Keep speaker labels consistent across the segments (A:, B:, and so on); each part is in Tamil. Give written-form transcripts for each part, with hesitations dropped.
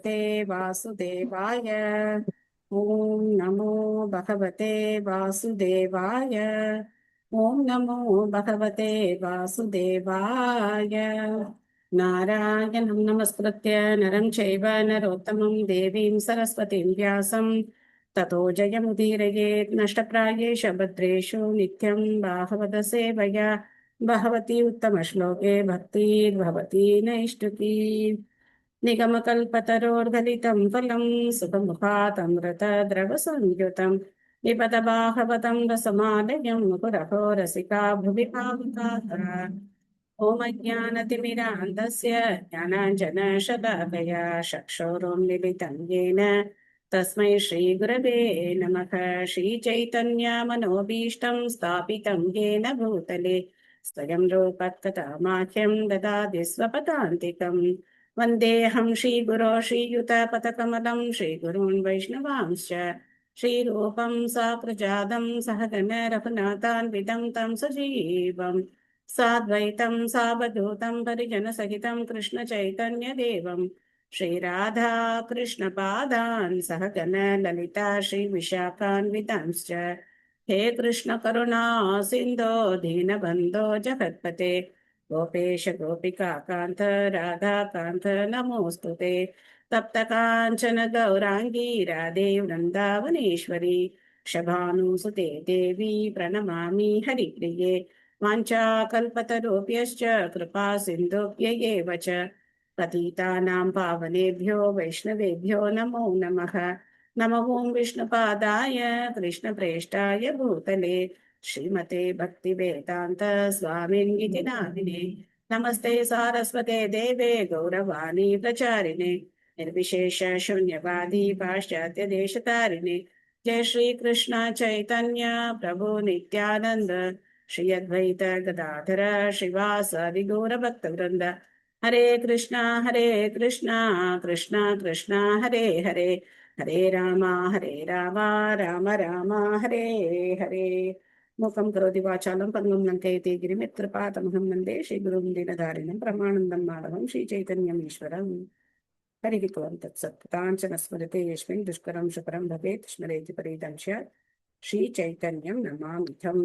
A: भगवते वासुदेवाय। ॐ नमो भगवते वासुदेवाय। ॐ नमो भगवते वासुदेवाय। नारायणं नमस्कृत्य नरं चैव नरोत्तमं देवीं सरस्वतीं व्यासं ततो जयमुदीरयेत्। नष्टप्रायेषु भद्रेषु नित्यं भागवत सेवया भगवती उत्तमश्लोके भक्तिर्भवती नैष्टुकी। निगमकल्पतरोर्गलितं फलं सुखमुखातमृतद्रवसंयुतं विपद भागवतं रसमालयं मुकुरहो रसिका भुवि भावुकाः। ॐ अज्ञानतिमिरान्धस्य ज्ञानाञ्जनशलाकया चक्षुरुन्मीलितं येन तस्मै श्रीगुरवे नमः। श्रीचैतन्यमनोभीष्टं स्थापितं येन भूतले स्वयं रूपकथामाख्यं ददाति स्वपदान्तिकम्। वन्देऽहं श्रीगुरो श्रीयुतपथकमलं श्रीगुरून् वैष्णवांश्च श्रीरूपं साग्रजातं सहगण रघुनाथान्वितं तं सजीवम् साद्वैतं सावधूतं परिजनसहितं कृष्णचैतन्यदेवं श्रीराधा कृष्णपादान् सहगण ललिता श्रीविशाखान्वितांश्च। हे कृष्ण करुणा सिन्धो दीनबन्धो जगत्पते गोपेश गोपिका कान्त राधाकान्त नमोऽस्तु ते। तप्त काञ्चन गौराङ्गी राधे वृन्दावनेश्वरी शभानुसुते देवी प्रणमामि हरिप्रिये। वाञ्छाकल्पतरुभ्यश्च कृपा सिन्धुभ्य एव च पतितानां पावनेभ्यो वैष्णवेभ्यो नमो नमः। नमो ॐ विष्णुपादाय कृष्णप्रेष्ठाय भूतले श्रीमते भक्तिवेदान्त स्वामिनिति नामिने। नमस्ते सारस्वते देवे गौरवाणी प्रचारिणे निर्विशेष शून्यवादी पाश्चात्य देशतारिणे। जय श्री कृष्ण चैतन्य प्रभु नित्यानंद श्री अद्वैत गदाधर श्रीवासादि गौरभक्तवृंद। हरे कृष्णा कृष्णा कृष्णा हरे हरे हरे राम राम राम हरे हरे। मूकं करोति वाचालं पङ्गुं लङ्कयति गिरिं यत्कृपातमहं वन्दे श्रीगुरुं दीनदारिणं परमानन्दं माधवं श्रीचैतन्यम् ईश्वरम्। हरिः ओं तत्सत्। काञ्चन स्मृते यस्मिन् दुष्करं सुकरं भवेत् स्मरेति परिदंश्य श्रीचैतन्यं नमामिथम्।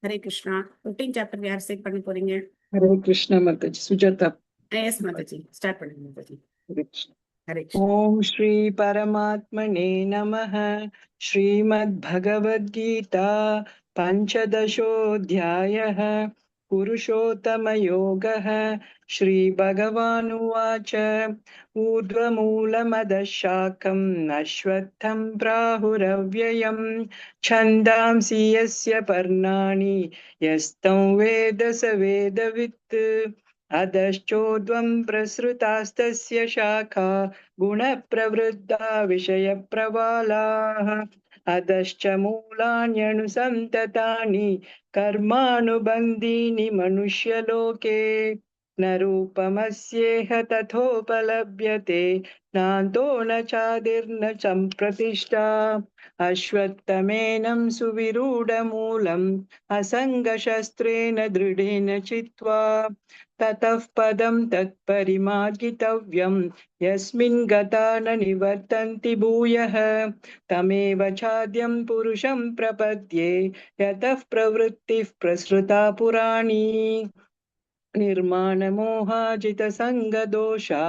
A: हरे कृष्णा। 15 சாப்டர் யார் செட் பண்ண போறீங்க?
B: हरे कृष्ण माताजी। सुजाता।
A: எஸ் மாதாஜி, ஸ்டார்ட் பண்ணுங்க மாதாஜி।
B: हरे कृष्ण।
A: हरे कृष्ण।
B: ओम श्री परमात्मने नमः। श्रीमद्भगवद्गीता पंचदशोऽध्यायः पुरुषोत्तमयोगः। श्रीभगवानुवाच ऊर्ध्वमूलमदशाकम् अश्वत्थं प्राहुरव्ययम् छन्दांसि यस्य पर्णानि यस्तं वेद स वेदवित् अधश्चोर्ध्वं प्रसृतास्तस्य शाखा गुणप्रवृद्धा विषयप्रवालाः अधश्च मूलान्यनुसन्ततानि कर्मानुबन्धीनि मनुष्यलोके न रूपमस्येह तथोपलभ्यते नान्तो न चादिर्न सम्प्रतिष्ठा अश्वत्थमेनं सुविरूढमूलम् असङ्गशस्त्रेण दृढेन चित्वा ततः पदं तत्परिमार्गितव्यं यस्मिन् गता न निवर्तन्ति भूयः तमेव चाद्यं पुरुषं प्रपद्ये यतः प्रवृत्तिः प्रसृता पुराणी निर्माणमोहाजितसङ्गदोषा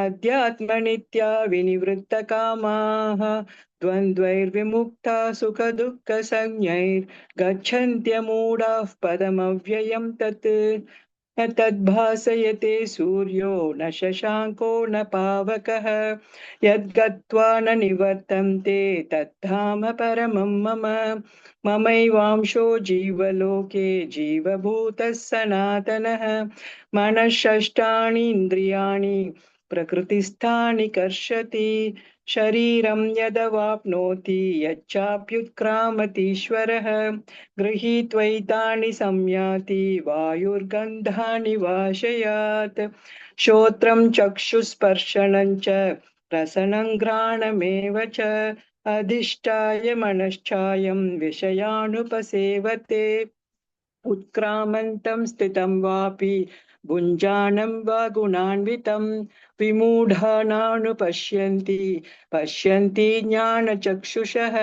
B: अध्यात्मनित्या विनिवृत्तकामाः द्वन्द्वैर्विमुक्ता सुखदुःखसंज्ञैर्गच्छन्त्यमूढाः पदमव्ययं तत् न तद्भासयते सूर्यो न शशाङ्को न पावकः यद्गत्वा न निवर्तन्ते तद्धाम परमं मम ममैवांशो जीवलोके जीवभूतः सनातनः मनःषष्ठाणि इन्द्रियाणि प्रकृतिस्थानि कर्षति शरीरं यदवाप्नोति यच्चाप्युत्क्रामतीश्वरः गृहीत्वैतानि संयाति वायुर्गन्धानि वाशयात् श्रोत्रं चक्षुस्पर्शनं च रसनं घ्राणमेव च अधिष्ठाय मनश्चायं विषयानुपसेवते उत्क्रामन्तं स्थितं वापि भुञ्जानं वा गुणान्वितं विमूढानानुपश्यन्ति पश्यन्ति ज्ञानचक्षुषः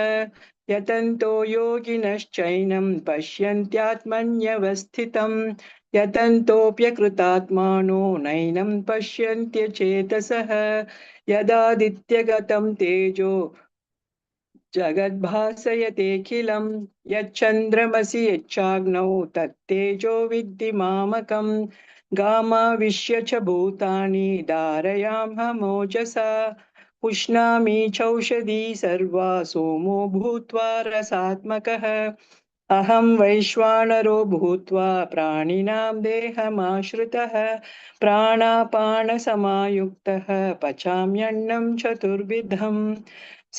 B: यतन्तो योगिनश्चैनं पश्यन्त्यात्मन्यवस्थितं यतन्तोऽप्यकृतात्मानो नैनं पश्यन्त्यचेतसः यदादित्यगतं तेजो जगद्भासयतेऽखिलं यच्चन्द्रमसि यच्चाग्नौ तत्तेजो विद्धि मामकं गामाविश्य च भूतानि धारयामहमोजसा पुष्णामि चौषधी सर्वा सोमो भूत्वा रसात्मकः अहं वैश्वानरो भूत्वा प्राणिनां देहमाश्रितः प्राणापानसमायुक्तः पचाम्यन्नं चतुर्विधम्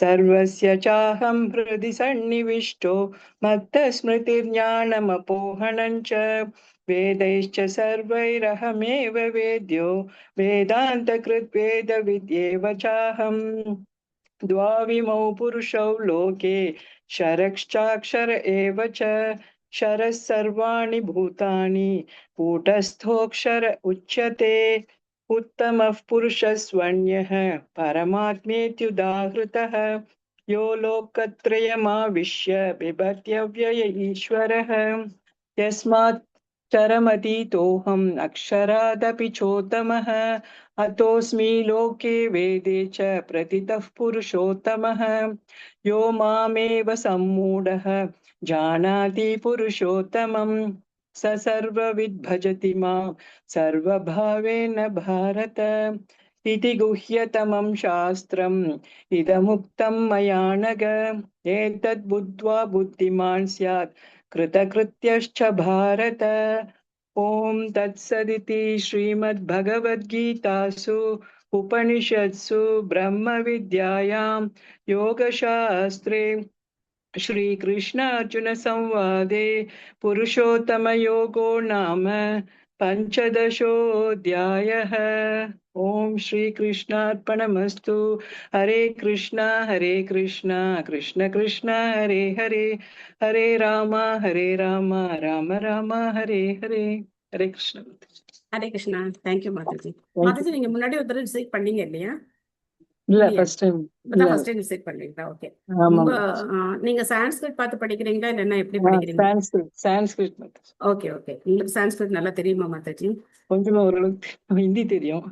B: सर्वस्य चाहं हृदि सन्निविष्टो मत्तस्मृतिर्ज्ञानमपोहनं च वेदैश्च सर्वैरहमेव वेद्यो वेदान्तकृद्वेदविद्येव चाहम् द्वाविमौ पुरुषौ लोके क्षरश्चाक्षर एव च क्षरः सर्वाणि भूतानि कूटस्थोऽक्षर उच्यते उत्तमः पुरुषस्त्वन्यः परमात्मेत्युदाहृतः यो लोकत्रयमाविश्य बिभर्त्यव्यय ईश्वरः यस्मात् चरमतीतोऽहम् अक्षरादपि चोत्तमः अतोऽस्मि लोके वेदे च प्रतितः पुरुषोत्तमः यो मामेव सम्मूढः जानाति पुरुषोत्तमम् स सर्वविद् भजति मां सर्वभावेन भारत इति गुह्यतमं शास्त्रम् इदमुक्तं मया नघ एतद् बुद्ध्वा बुद्धिमान् स्यात् कृतकृत्यश्च भारत ॐ तत्सदिति श्रीमद्भगवद्गीतासु उपनिषत्सु ब्रह्मविद्यायां योगशास्त्रे श्रीकृष्णार्जुनसंवादे पुरुषोत्तमयोगो नाम पञ्चदशोऽध्यायः। ॐ श्रीकृष्णार्पणमस्तु। हरे कृष्णा कृष्ण कृष्ण हरे हरे हरे राम राम राम हरे हरे हरे कृष्ण।
A: ஹரே கிருஷ்ணா. தேங்க்யூ மாதாஜி.
B: Thank
A: மாதாஜி
B: you.
A: நீங்க முன்னாடி ஒரு தடவை விசிட் பண்ணீங்க இல்லையா?
B: இல்ல
A: இல்லையா?
B: ஃபர்ஸ்ட் டைம்
A: இப்பதான் ஃபர்ஸ்ட் டைம் விசிட் பண்றீங்களா? ஓகே. உங்க நீங்க சான்ஸ்கிரிட் பார்த்து படிக்கிறீங்களா இல்லைன்னா எப்படி படிக்கிறீங்க?
B: Sanskrit
A: okay okay. உங்களுக்கு சான்ஸ்கிரிட் நல்லா தெரியுமா மாதாஜி?
B: கொஞ்சமா ஓரளவுக்கு ஹிந்தி தெரியும்.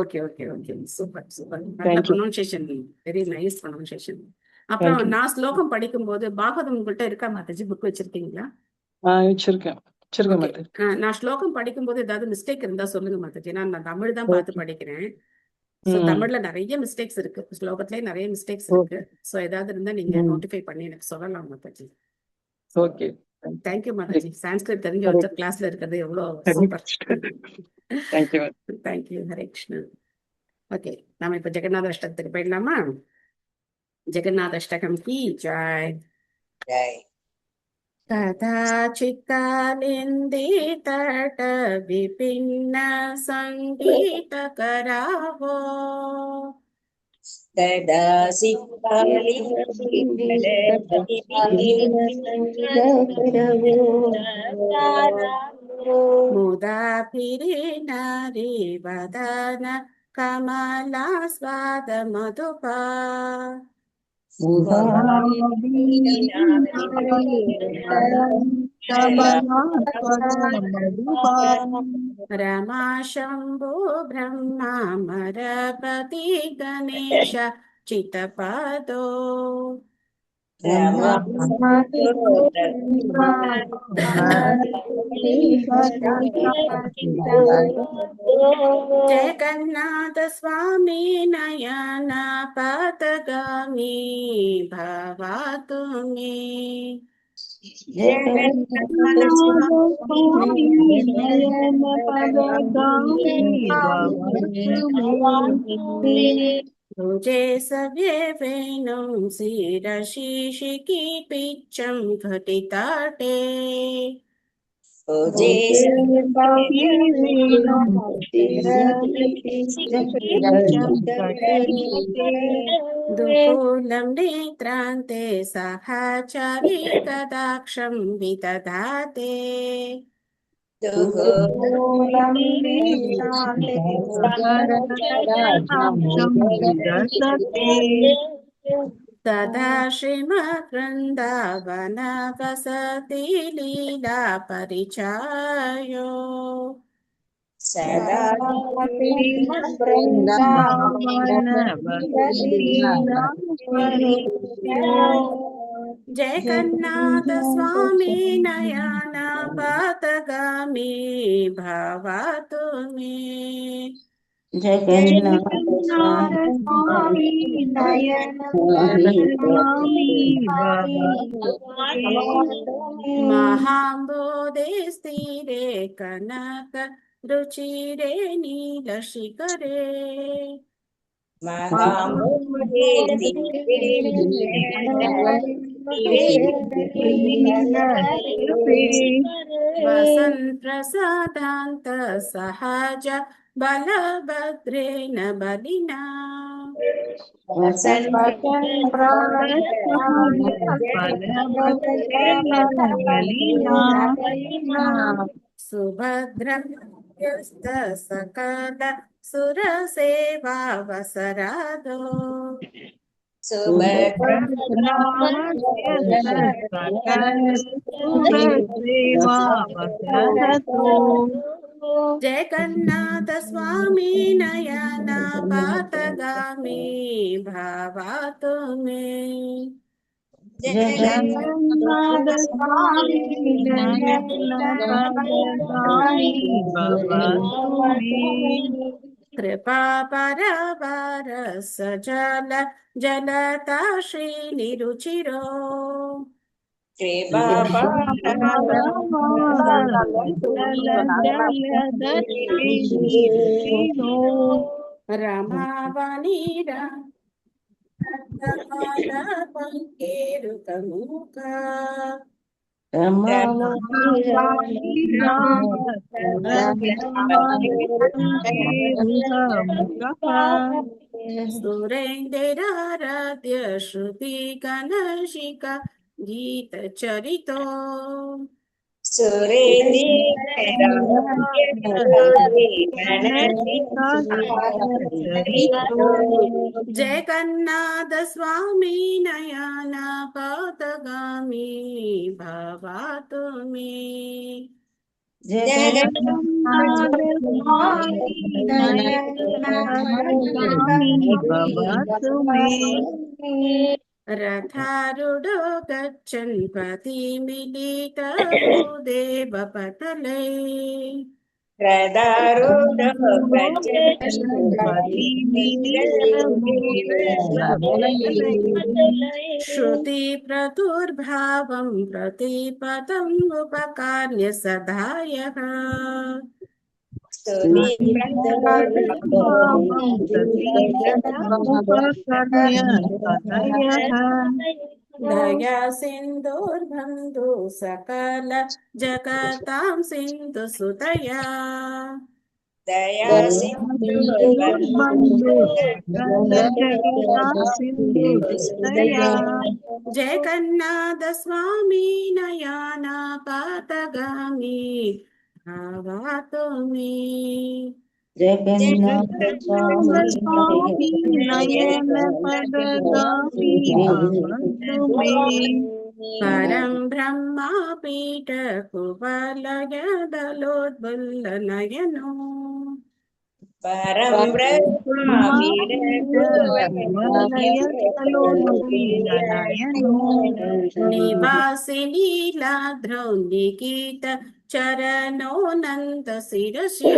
A: Okay okay okay. Super super. நல்ல ப்ரொனன்சியேஷன், வெரி நைஸ் ப்ரொனன்சியேஷன். அப்புறம் நான் ஸ்லோகம் படிக்கும்போது பாகவதம் உங்கள்கிட்ட இருக்கா மாதாஜி? புக் வச்சிருக்கீங்களா?
B: வச்சிருக்கேன் மாதாஜி.
A: நான் ஸ்லோகம் படிக்கும்போது ஏதாவது மிஸ்டேக் இருந்தா சொல்லுங்க மாதாஜி. நான் தமிழ் தான் பார்த்து படிக்கிறேன். தமிழ்ல நிறைய மிஸ்டேக்ஸ் இருக்கு, ஸ்லோகத்திலே நிறைய மிஸ்டேக்ஸ் இருக்கு. சோ ஏதாவது இருந்தா நீங்க நோட்டிஃபை பண்ணி எனக்கு சொல்லலாம் மாதாஜி.
B: ஓகே,
A: தேங்க்யூ மாதாஜி. சான்ஸ்கிரிட் தெரிஞ்ச ஒருத்தர் கிளாஸ்ல இருக்கிறது எவ்வளவு சூப்பர். தேங்க்யூ. ஹரே கிருஷ்ணா. ஓகே, நாம இப்ப ஜெகநாத அஷ்டகத்துக்கு போயிடலாமா? ஜெகநாத அஷ்டகம் கி ஜெய். ஜெய். कदाचित्कालिन्दी तट विपिन्न संगीत करावो मुदा फिरे नारी वदन कमला स्वाद मधुपा रमा शंभु ब्रह्मा मरपति गणेश चितपदो जगन्नाथ स्वामी नयन पथगामी भवातु मे। तुझे सव्ये वेणुं शिरशीषि की पिच्चं घटिताटे दुकूलं नेत्रान्ते सहचरी कदाक्षं विदधाते
C: स्थूलं वेदान्ते सहस्राक्षं विदधते
A: तदा श्रीमद्वृन्दावन वसति लीला परिचायो
C: सदा श्रीमद्वृन्दावन
A: जगन्नाथ स्वामी नयन पथगामी भवतु मे
C: जगन्नाथ स्वामी नयन पथगामी भवतु मे
A: महाम्बोधे स्थिरे कनक रुचिरे नीलशिखरे वसन् प्रसादान्त सहज बलभद्रेण बलिना सुभद्रस्त सकल सुरसेवा वसरादो जगन्नाथ स्वामी नयन पथगामी भवतु मे
C: जगन्नाथ स्वामी नयन पथगामी भवतु मे
A: कृपा परवर सजल जलता श्रीनिरुचिरो रमावनी पंकेरुकमुखा सुरेन्द्राराध्य श्रुति कनशिका गीत चरितो जगन्नाथ स्वामी नयन पथगामी भवतु मे
C: जगन्नाथ स्वामी नयन पथगामी भवतु मे
A: रथारूढो गच्छन् पथिमिलित भूदेव पतले श्रुति प्रतुर्भावं प्रतिपदम् उपकार्य सदायः दया सिन्धुर्बन्धु सकल जगतां सिन्धु सुतया जगन्नाथ स्वामी नयन पथगामी भवतु मे
C: जगन्नाथ स्वामी नयन पथगामी भवतु मे
A: परं ब्रह्मा पीठ कुवलयदलोद्बुल्लनयनो निवासि नीलाद्रौ निकित चरणो नन्द शिरसि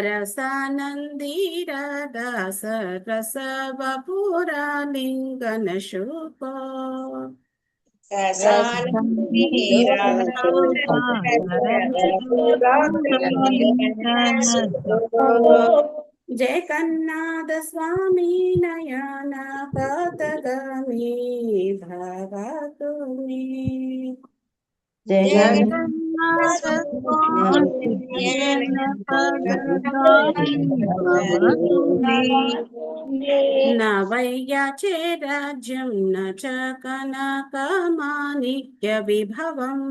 A: रसानन्दीरदास रस वपुरा लिङ्गन शूप जगन्नाथ स्वामी नयन पथगामी भवतु मे
C: जगन्नाथ जगन्नाथ स्वामी नयन पदगामी भवतु मे
A: न वैयाचे राज्यं न च कनकमाणिक्यविभवम्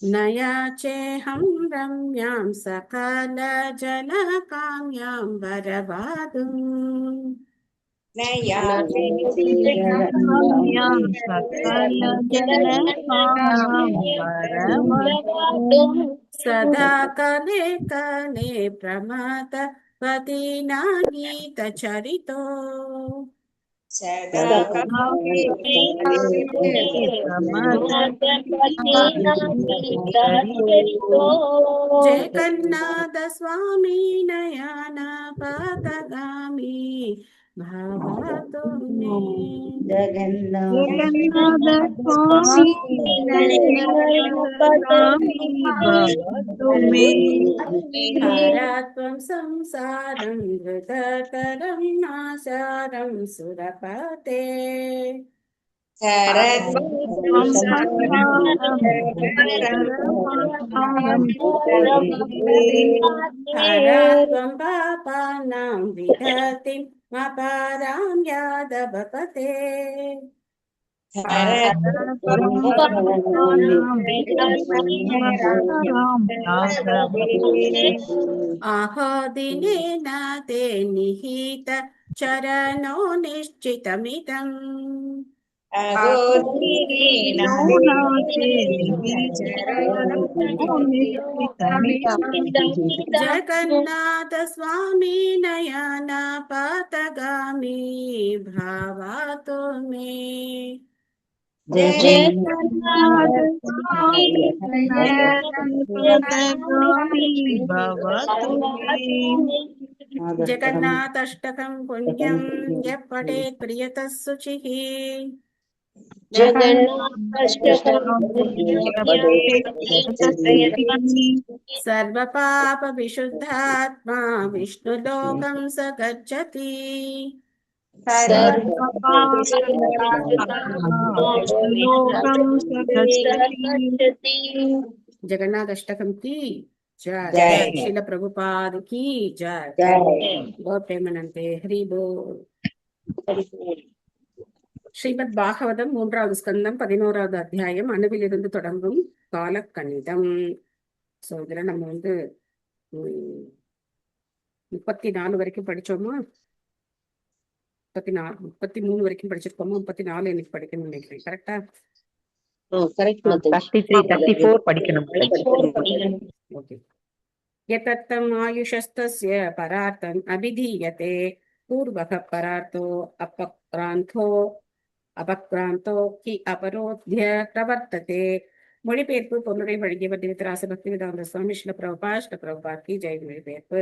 A: न याचेऽहं रम्यां सकलजनकाम्यां वरवादुम्
C: सकल जन वरवतु
A: सदा कले कले प्रमथ पतिना गीतचरितो जगन्नाथ स्वामी नयन पथगामी भवतु मे
C: जगन्नाथ स्वामी नयन पदगामी भवतु मे
A: हरत्वं संसारं धृतकरं नासारं सुरपते हरत्वं पापानां विदतिं अपारां यादवपते आहो दिनेन ते निहित चरणो निश्चितमिदम् जगन्नाथ स्वामी नयन पथगामी भवतु मे
C: जगन्नाथ स्वामी नयन पदगामी भवतु मे
A: जगन्नाथाष्टकं पुण्यं यः पठेत् प्रियतः शुचिः सर्वपापविशुद्धात्मा विष्णुलोकं स गच्छति जगन्नाथ अष्टकम की जय शिल प्रभुपाद की जय गौर प्रेमानंदे हरि बोल ஸ்ரீமத் பாகவதம் 3வது ஸ்கந்தம் 11வது அத்தியாயம் அணுவிலிருந்து தொடங்கும் காலக்கணிதம். ஸோ இதுல நம்ம 34 வரைக்கும் படிச்சோமா, 33 வரைக்கும் படிச்சிருக்கோமா, 34 எனக்கு படிக்கணும்னு நினைக்கிறேன். கரெக்டா?
D: 34 படிக்கணும்.
A: ஓகே. யதத்தம் ஆயுஷஸ்தஸ்ய பரார்த்தம் அபிதீயதே பூர்வக பரார்த்தோ அபக்ராந்தோ கி அபரோத்ய பிரவர்த்ததே. மொழிபெயர்ப்பு பொருளுரை வழங்கியவர் திவிதராச பக்தி வேதாந்த சுவாமி ஸ்ரீல பிரபுபாத் கி ஜெய். மொழிபெயர்ப்பு.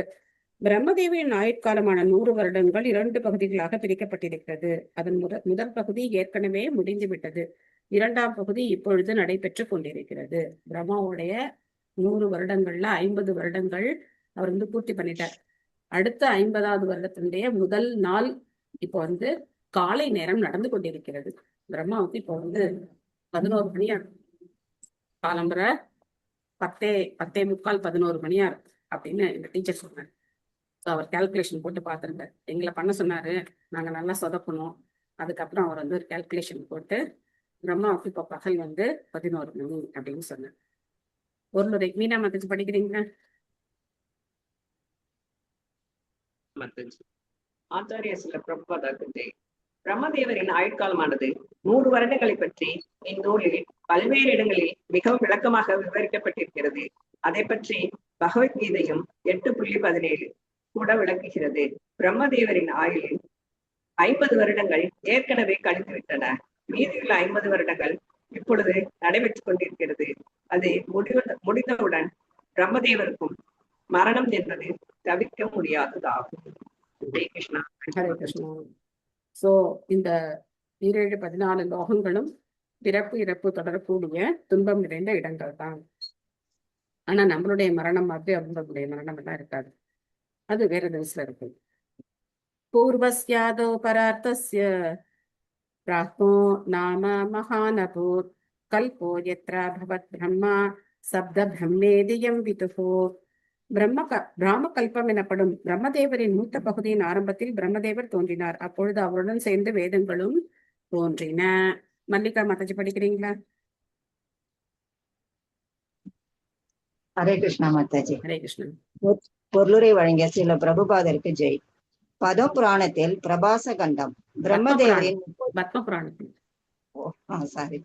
A: பிரம்மதேவியின் ஆயுட்காலமான 100 வருடங்கள் 2 பகுதிகளாக பிரிக்கப்பட்டிருக்கிறது. அதன் முதல் பகுதி ஏற்கனவே முடிந்துவிட்டது. 2ஆம் பகுதி இப்பொழுது நடைபெற்று கொண்டிருக்கிறது. பிரம்மாவுடைய 100 வருடங்கள்ல 50 வருடங்கள் அவர் பூர்த்தி பண்ணிட்டார். அடுத்த 50வது வருடத்தினுடைய முதல் நாள் இப்போ காலை நேரம் நடந்து கொண்டிருக்கிறது. பிரம்மாவுக்கு இப்போ 11 மணியா, காலம்பரை 10:45 11 மணியா அப்படின்னு எங்க டீச்சர் சொன்னார். அவர் கால்குலேஷன் போட்டு பார்த்துருந்தார். எங்களை பண்ண சொன்னாரு, நாங்க நல்லா சொதப்பணும். அதுக்கப்புறம் அவர் ஒரு கால்குலேஷன் போட்டு பிரம்மாவுக்கு இப்போ பகல் 11 மணி அப்படின்னு சொன்னார். ஒரு மீனா மத்தச்சு படிக்கிறீங்களா?
E: ஆச்சாரிய சில பிரபுபாதாக்கு பிரம்மதேவரின் ஆயுட்காலமானது 100 வருடங்களை பற்றி இந்நூலில் பல்வேறு இடங்களில் மிகவும் விளக்கமாக விவரிக்கப்பட்டிருக்கிறது. அதை பற்றி பகவத்கீதையும் 8.17 கூட விளக்குகிறது. பிரம்மதேவரின் ஆயுளில் 50 வருடங்கள் ஏற்கனவே கழிந்துவிட்டன. மீதியுள்ள 50 வருடங்கள் இப்பொழுது நடைபெற்றுக் கொண்டிருக்கிறது. அது முடிந்தவுடன் பிரம்மதேவருக்கும் மரணம் என்பது தவிர்க்க முடியாததாகும். ஹரே கிருஷ்ணா.
A: ஹரே கிருஷ்ணா. சோ இந்த 14 லோகங்களும் பிறப்பு இறப்பு தொடரக்கூடிய துன்பம் நிறைந்த இடங்கள் தான். ஆனா நம்மளுடைய மரணம் மாதிரி அவங்களுடைய மரணம் எல்லாம் இருக்காது. அது வேற தினசுல இருக்கு. பூர்வஸ்யாதோ பரார்த்தஸ்ய பிராஹ்மோ நாம மகானபூத் கல்போ யத்ரா பவத் பிரம்மா சப்த பிரம்மேதியம் விதுஹோ. பிராம கல்பம் எனப்படும் பிரம்மதேவரின் மூத்த பகுதியின் ஆரம்பத்தில் பிரம்மதேவர் தோன்றினார். அப்பொழுது அவருடன் சேர்ந்து வேதங்களும் தோன்றின. மல்லிகா மாதாஜி படிக்கிறீங்களா?
F: ஹரே கிருஷ்ணா மாதாஜி.
A: ஹரே கிருஷ்ணன்.
F: பொருளுரை வழங்கிய சில பிரபுபாதருக்கு ஜெய். பதம் புராணத்தில் பிரபாச கண்டம் பிரம்மதேவரின்
A: பத்ம புராணத்தில்
F: சாரி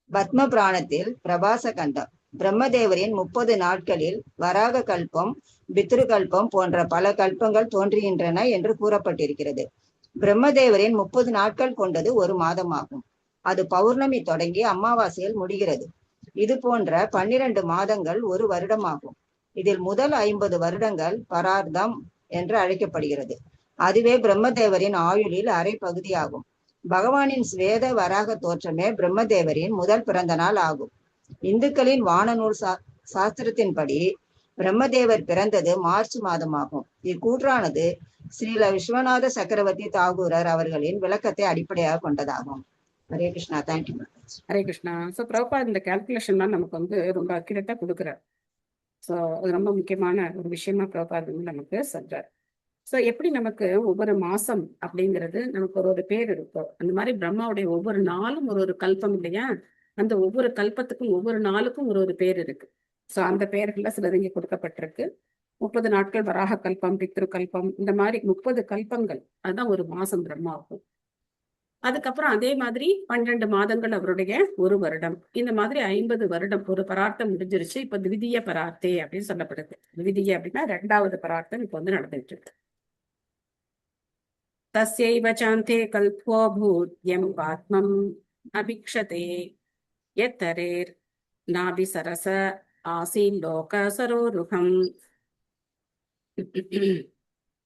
F: பத்ம புராணத்தில் பிரபாச கண்டம் பிரம்மதேவரின் 30 நாட்களில் வராக கல்பம், பித்ரு கல்பம் போன்ற பல கல்பங்கள் தோன்றுகின்றன என்று கூறப்பட்டிருக்கிறது. பிரம்மதேவரின் 30 நாட்கள் கொண்டது ஒரு மாதமாகும். அது பௌர்ணமி தொடங்கி அமாவாசையில் முடிகிறது. இது போன்ற 12 மாதங்கள் ஒரு வருடமாகும். இதில் முதல் 50 வருடங்கள் பரார்த்தம் என்று அழைக்கப்படுகிறது. அதுவே பிரம்மதேவரின் ஆயுளில் அரை பகுதியாகும். பகவானின் ஸ்வேத வராக தோற்றமே பிரம்மதேவரின் முதல் பிறந்த நாள் ஆகும். இந்துக்களின் வானநூல் சாஸ்திரத்தின்படி பிரம்மதேவர் பிறந்தது மார்ச் மாதமாகும். இக்கூற்றானது ஸ்ரீல விஸ்வநாத சக்கரவர்த்தி தாகூரர் அவர்களின் விளக்கத்தை அடிப்படையாக கொண்டதாகும். ஹரே கிருஷ்ணா. தேங்க்யூ.
A: ஹரே கிருஷ்ணா. ஸோ பிரபுபாத் இந்த கேல்குலேஷன்லாம் நமக்கு வந்து ரொம்ப அக்யூரேட்டா கொடுக்குறார். ஸோ அது ரொம்ப முக்கியமான ஒரு விஷயமா பிரபுபாத் வந்து நமக்கு சொல்றார். ஸோ எப்படி நமக்கு ஒவ்வொரு மாசம் அப்படிங்கிறது நமக்கு ஒரு பேர் இருக்கும், அந்த மாதிரி பிரம்மாவுடைய ஒவ்வொரு நாளும் ஒரு கல்பம் இல்லையா, அந்த ஒவ்வொரு கல்பத்துக்கும் ஒவ்வொரு நாளுக்கும் ஒரு பேர் இருக்கு. ஸோ அந்த பெயர்கள்ல சிலது இங்கே கொடுக்கப்பட்டிருக்கு. 30 நாட்கள் வராக கல்பம், பித்ரு கல்பம், இந்த மாதிரி 30 கல்பங்கள், அதுதான் ஒரு மாசம் பிரம்மாவுக்கும். அதுக்கப்புறம் அதே மாதிரி 12 மாதங்கள் அவருடைய ஒரு வருடம். இந்த மாதிரி 50 வருடம் ஒரு பரார்த்தம் முடிஞ்சிருச்சு. இப்ப திவிதீய பரார்த்தே அப்படின்னு சொல்லப்படுது. திவிதீய அப்படின்னா 2வது பரார்த்தம் இப்ப வந்து நடந்துட்டு இருக்கு. தஸ்யைவ சாந்தே கல்போ பூத்யம் பாத்மம் அபிக்ஷதே யத்தரேர் நாபி சரச ஆசீன் லோக சரோருகம்.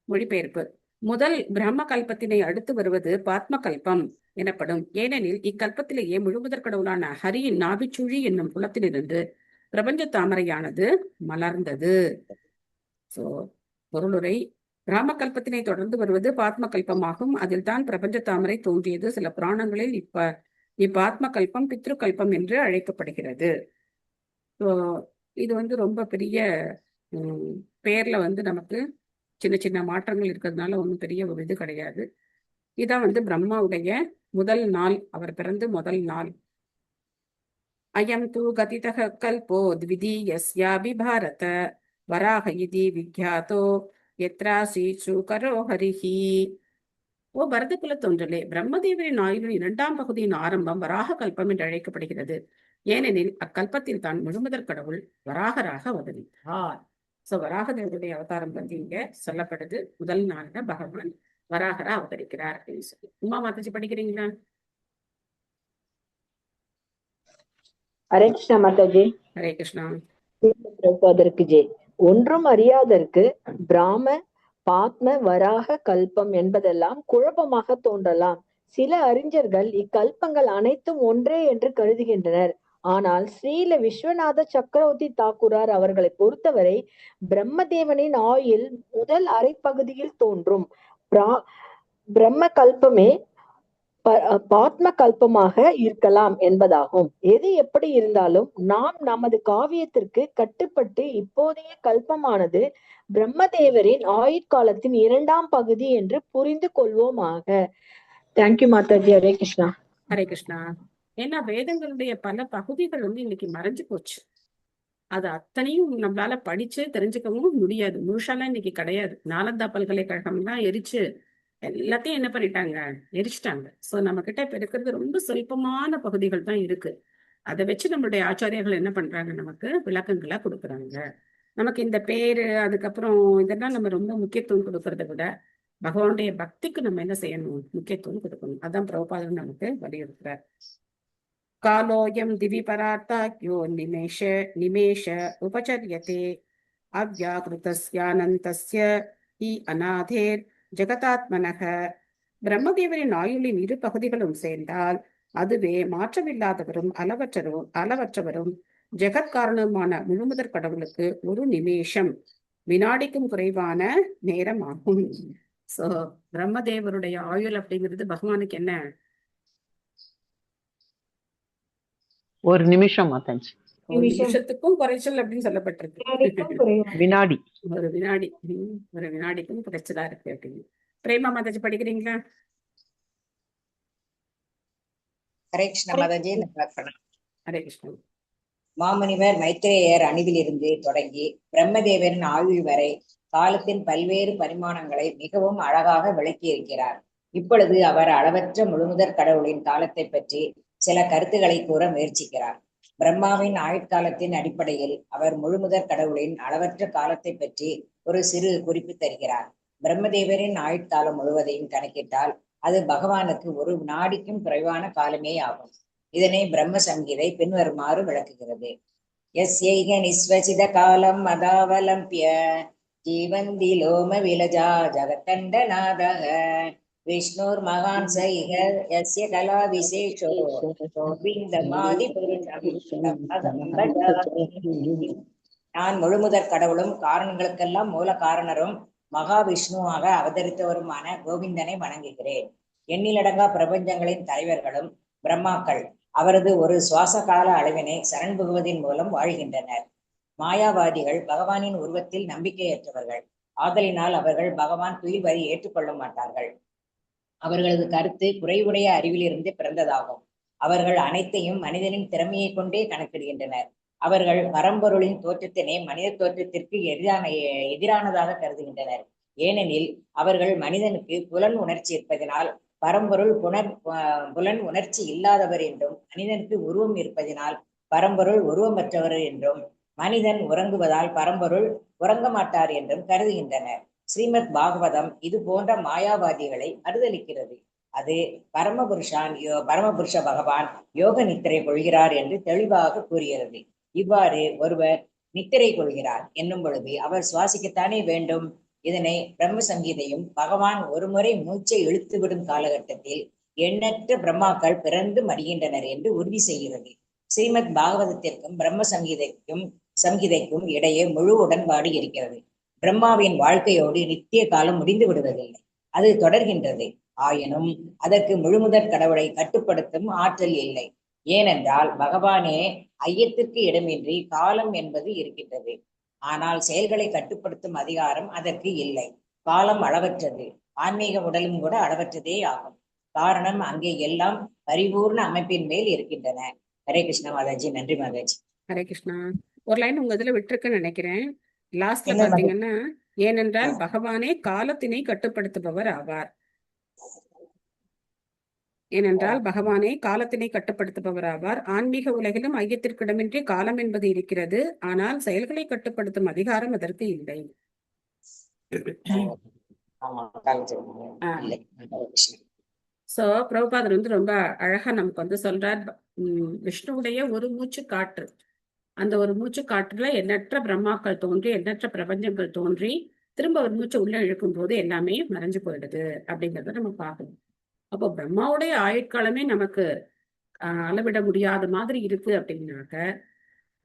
A: மொழிபெயர்ப்பு. முதல் பிரம்ம கல்பத்தினை அடுத்து வருவது பாத்ம கல்பம் எனப்படும். ஏனெனில் இக்கல்பத்திலேயே முழுமுதற் கடவுளான ஹரியின் நாபிச்சுழி என்னும் குலத்திலிருந்து பிரபஞ்ச தாமரையானது மலர்ந்தது. சோ பொருளுரை. பிராம கல்பத்தினை தொடர்ந்து வருவது பாத்ம கல்பமாகும். அதில் தான் பிரபஞ்ச தாமரை தோன்றியது. சில புராணங்களில் இப்பாத்ம கல்பம் பித்ரு கல்பம் என்று அழைக்கப்படுகிறது. ஸோ இது வந்து ரொம்ப பெரிய பேர்ல வந்து நமக்கு சின்ன சின்ன மாற்றங்கள் இருக்கிறதுனால ஒன்றும் பெரிய ஒரு இது கிடையாது. இதான் வந்து பிரம்மாவுடைய முதல் நாள், அவர் பிறந்து முதல் நாள். அயம் தூ கதிதக கல்போ த்விதீயஸ்யாபி பாரத வராக இதி விக்யாதோ யத்ராசீசு கரோ ஹரிஹி. ஓ பரத குல தோன்றலே, பிரம்மதேவரின் ஆயுளின் 2ஆம் பகுதியின் ஆரம்பம் வராக கல்பம் என்று அழைக்கப்படுகிறது. ஏனெனில் அக்கல்பத்தில் தான் முழுமுதற் கடவுள் வராகராக அவதரித்தார். சோ வராகதேவருடைய அவதாரம் பத்தி இங்க சொல்லப்படுது. முதல் நாள்ல பகவான் வராகரா அவதரிக்கிறார் அப்படின்னு சொல்லி. உமா மாதாஜி படிக்கிறீங்களா?
D: ஹரே கிருஷ்ணா மாதாஜி.
A: ஹரே கிருஷ்ணா.
D: பிரபுபாதருக்கு ஜெய். ஒன்றும் அறியாதற்கு பிராம பாத்ம வராக கல்பம் என்பதெல்லாம் குழப்பமாக தோன்றலாம். சில அறிஞர்கள் இக்கல்பங்கள் அனைத்தும் ஒன்றே என்று கருதுகின்றனர். ஆனால் ஸ்ரீல விஸ்வநாத சக்கரவர்த்தி தாக்கூரார் அவர்களை பொறுத்தவரை பிரம்மதேவனின் ஆயுள் முதல் அரை பகுதியில் தோன்றும் பிரம்ம கல்பமே பாத்ம கல்பமாக இருக்கலாம் என்பதாகும். எது எப்படி இருந்தாலும் நாம் நமது காவியத்திற்கு கட்டுப்பட்டு இப்போதைய கல்பமானது பிரம்மதேவரின் ஆயுட்காலத்தின் 2ஆம் பகுதி என்று புரிந்து கொள்வோமாக. தேங்க்யூ மாதாஜி. ஹரே கிருஷ்ணா.
A: ஹரே கிருஷ்ணா. ஏன்னா வேதங்களுடைய பல பகுதிகள் வந்து இன்னைக்கு மறைஞ்சு போச்சு. அது அத்தனையும் நம்மளால படிச்சு தெரிஞ்சுக்கவும் முடியாது. முழுசாலாம் இன்னைக்கு கிடையாது. நாலந்தா பல்கலைக்கழகம்லாம் எரிச்சு எல்லாத்தையும் என்ன பண்ணிட்டாங்க, எரிச்சிட்டாங்க. சோ நம்ம கிட்ட இப்ப இருக்கிறது ரொம்ப சொற்பமான பகுதிகள் தான் இருக்கு. அதை வச்சு நம்மளுடைய ஆச்சாரியர்கள் என்ன பண்றாங்க, நமக்கு விளக்கங்களா கொடுக்குறாங்க. நமக்கு இந்த பேரு அதுக்கப்புறம் இதெல்லாம் நம்ம ரொம்ப முக்கியத்துவம் கொடுக்கறத விட பகவானுடைய பக்திக்கு நம்ம என்ன செய்யணும், முக்கியத்துவம் கொடுக்கணும். அதான் பிரபுபாதர் நமக்கு வலியுறுத்துறார். காலோயம் திவி பரார்த்தாக்யோ நிமேஷ நிமேஷ உபச்சரியதே அவ்யாகிருதஸ்யானந்தஸ்ய இ அநாதேர் ஜெகதாத்மனக. பிரம்மதேவரின் ஆயுளின் 2 பகுதிகளும் சேர்ந்தால் அதுவே மாற்றமில்லாதவரும் அளவற்றவரும் ஜெகத்காரணமான முழுமுதற் கடவுளுக்கு ஒரு நிமேஷம், வினாடிக்கும் குறைவான நேரம் ஆகும். சோ பிரம்மதேவருடைய ஆயுள் அப்படிங்கிறது பகவானுக்கு என்ன?
G: ஒரு நிமிஷம் மாதாஜி.
A: ஒரு நிமிஷத்துக்கும் குறைச்சல் அப்படின்னு சொல்லப்பட்டிருக்கு.
G: வினாடி.
A: ஒரு வினாடி, ஒரு வினாடிக்கும் குறைச்சலா இருக்கு அப்படின்னு. பிரேமா மாதாஜி படிக்கிறீங்களா?
H: ஹரே கிருஷ்ண மாதாஜி.
A: ஹரே கிருஷ்ணன்.
H: மாமுனிவர் மைத்ரேயர் அணுவிலிருந்து தொடங்கி பிரம்மதேவரின் ஆயுள் வரை காலத்தின் பல்வேறு பரிமாணங்களை மிகவும் அழகாக விளக்கியிருக்கிறார். இப்பொழுது அவர் அளவற்ற முழுமுதற் கடவுளின் காலத்தை பற்றி சில கருத்துக்களை கூற முயற்சிக்கிறார். பிரம்மாவின் ஆயுட்காலத்தின் அடிப்படையில் அவர் முழுமுதற் கடவுளின் அளவற்ற காலத்தை பற்றி ஒரு சிறு குறிப்பு தருகிறார். பிரம்மதேவரின் ஆயுட்காலம் முழுவதையும் கணக்கிட்டால் அது பகவானுக்கு ஒரு வினாடிக்கும் குறைவான காலமே ஆகும். இதனை பிரம்ம சங்கீதை பின்வருமாறு விளக்குகிறது. யஸ்யைக நிஸ்வசித காலம் மதாவலம்பிய ஜீவந்தி லோம விலஜா ஜகத்தண்டநாதக விஷ்ணுர் மகான் சைக யஸ்ய கலா விசேஷோ கோவிந்தமாதி நான் முழுமுதற் கடவுளும் காரணங்களுக்கெல்லாம் மூல காரணரும் மகாவிஷ்ணுவாக அவதரித்தவருமான கோவிந்தனை வணங்குகிறேன். எண்ணிலடங்கா பிரபஞ்சங்களின் தலைவர்களும் பிரம்மாக்கள் அவரது ஒரு சுவாச கால அளவினை சரண் புகுவதின் மூலம் வாழ்கின்றனர். மாயாவாதிகள் பகவானின் உருவத்தில் நம்பிக்கையற்றவர்கள். ஆதலினால் அவர்கள் பகவான் துயில்வரை ஏற்றுக்கொள்ள மாட்டார்கள். அவர்களது கருத்து குறைவுடைய அறிவிலிருந்து பிறந்ததாகும். அவர்கள் அனைத்தையும் மனிதனின் திறமையை கொண்டே கணக்கிடுகின்றனர். அவர்கள் பரம்பொருளின் தோற்றத்தினை மனித தோற்றத்திற்கு எதிரானதாக கருதுகின்றனர். ஏனெனில் அவர்கள் மனிதனுக்கு புலன் உணர்ச்சி இருப்பதனால் பரம்பொருள் புலன் உணர்ச்சி இல்லாதவர் என்றும், மனிதனுக்கு உருவம் இருப்பதினால் பரம்பொருள் உருவமற்றவர் என்றும், மனிதன் உறங்குவதால் பரம்பொருள் உறங்க மாட்டார் என்றும் கருதுகின்றனர். ஸ்ரீமத் பாகவதம் இது போன்ற மாயாவாதிகளை மறுதளிக்கிறது. அது பரமபுருஷ பகவான் யோக நித்திரை கொள்கிறார் என்று தெளிவாக கூறுகிறது. இவ்வாறு ஒருவர் நித்திரை கொள்கிறார் என்னும் பொழுது அவர் சுவாசிக்கத்தானே வேண்டும். இதனை பிரம்ம சங்கீதையும் பகவான் ஒருமுறை மூச்சை இழுத்துவிடும் காலகட்டத்தில் எண்ணற்ற பிரம்மாக்கள் பிறந்து மடிகின்றனர் என்று உறுதி செய்கிறது. ஸ்ரீமத் பாகவதத்திற்கும் பிரம்ம சங்கீதைக்கும் இடையே முழு உடன்பாடு இருக்கிறது. பிரம்மாவின் வாழ்க்கையோடு நித்திய காலம் முடிந்து விடுவதில்லை, அது தொடர்கின்றது. ஆயினும் அதற்கு முழுமுதற் கடவுளை கட்டுப்படுத்தும் ஆற்றல் இல்லை. ஏனென்றால் பகவானே ஐயத்திற்கு இடமின்றி காலம் என்பது இருக்கின்றது. ஆனால் செயல்களை கட்டுப்படுத்தும் அதிகாரம் அதற்கு இல்லை. காலம் அளவற்றது, ஆன்மீக உடலும் கூட அளவற்றதே ஆகும். காரணம் அங்கே எல்லாம் பரிபூர்ண அமைப்பின் மேல் இருக்கின்றன. ஹரே கிருஷ்ண மாதாஜி. நன்றி மாதாஜி.
A: ஹரே கிருஷ்ணா. ஒரு லைன் உங்க இதுல விட்டுருக்குன்னு நினைக்கிறேன். லாஸ்ட்ல பாத்தீங்கன்னா, ஏனென்றால் பகவானே காலத்தினை கட்டுப்படுத்துபவர் ஆவார். ஏனென்றால் பகவானே காலத்தினை கட்டுப்படுத்துபவர் ஆவார். ஆன்மீக உலகிலும் ஐயத்திற்கிடமின்றி காலம் என்பது இருக்கிறது. ஆனால் செயல்களை கட்டுப்படுத்தும் அதிகாரம் அதற்கு இல்லை. சோ பிரபுபாதர் ரொம்ப அழகா நமக்கு சொல்றார். விஷ்ணுவுடைய ஒரு மூச்சு காற்று, அந்த ஒரு மூச்சு காற்றுல எண்ணற்ற பிரம்மாக்கள் தோன்றி எண்ணற்ற பிரபஞ்சங்கள் தோன்றி திரும்ப ஒரு மூச்சு உள்ள இழுக்கும் போது எல்லாமே மறைஞ்சு போயிடுது அப்படிங்கறத நம்ம பார்க்கணும். அப்போ பிரம்மாவுடைய ஆயுட்காலமே நமக்கு அளவிட முடியாத மாதிரி இருக்கு அப்படின்னாக்க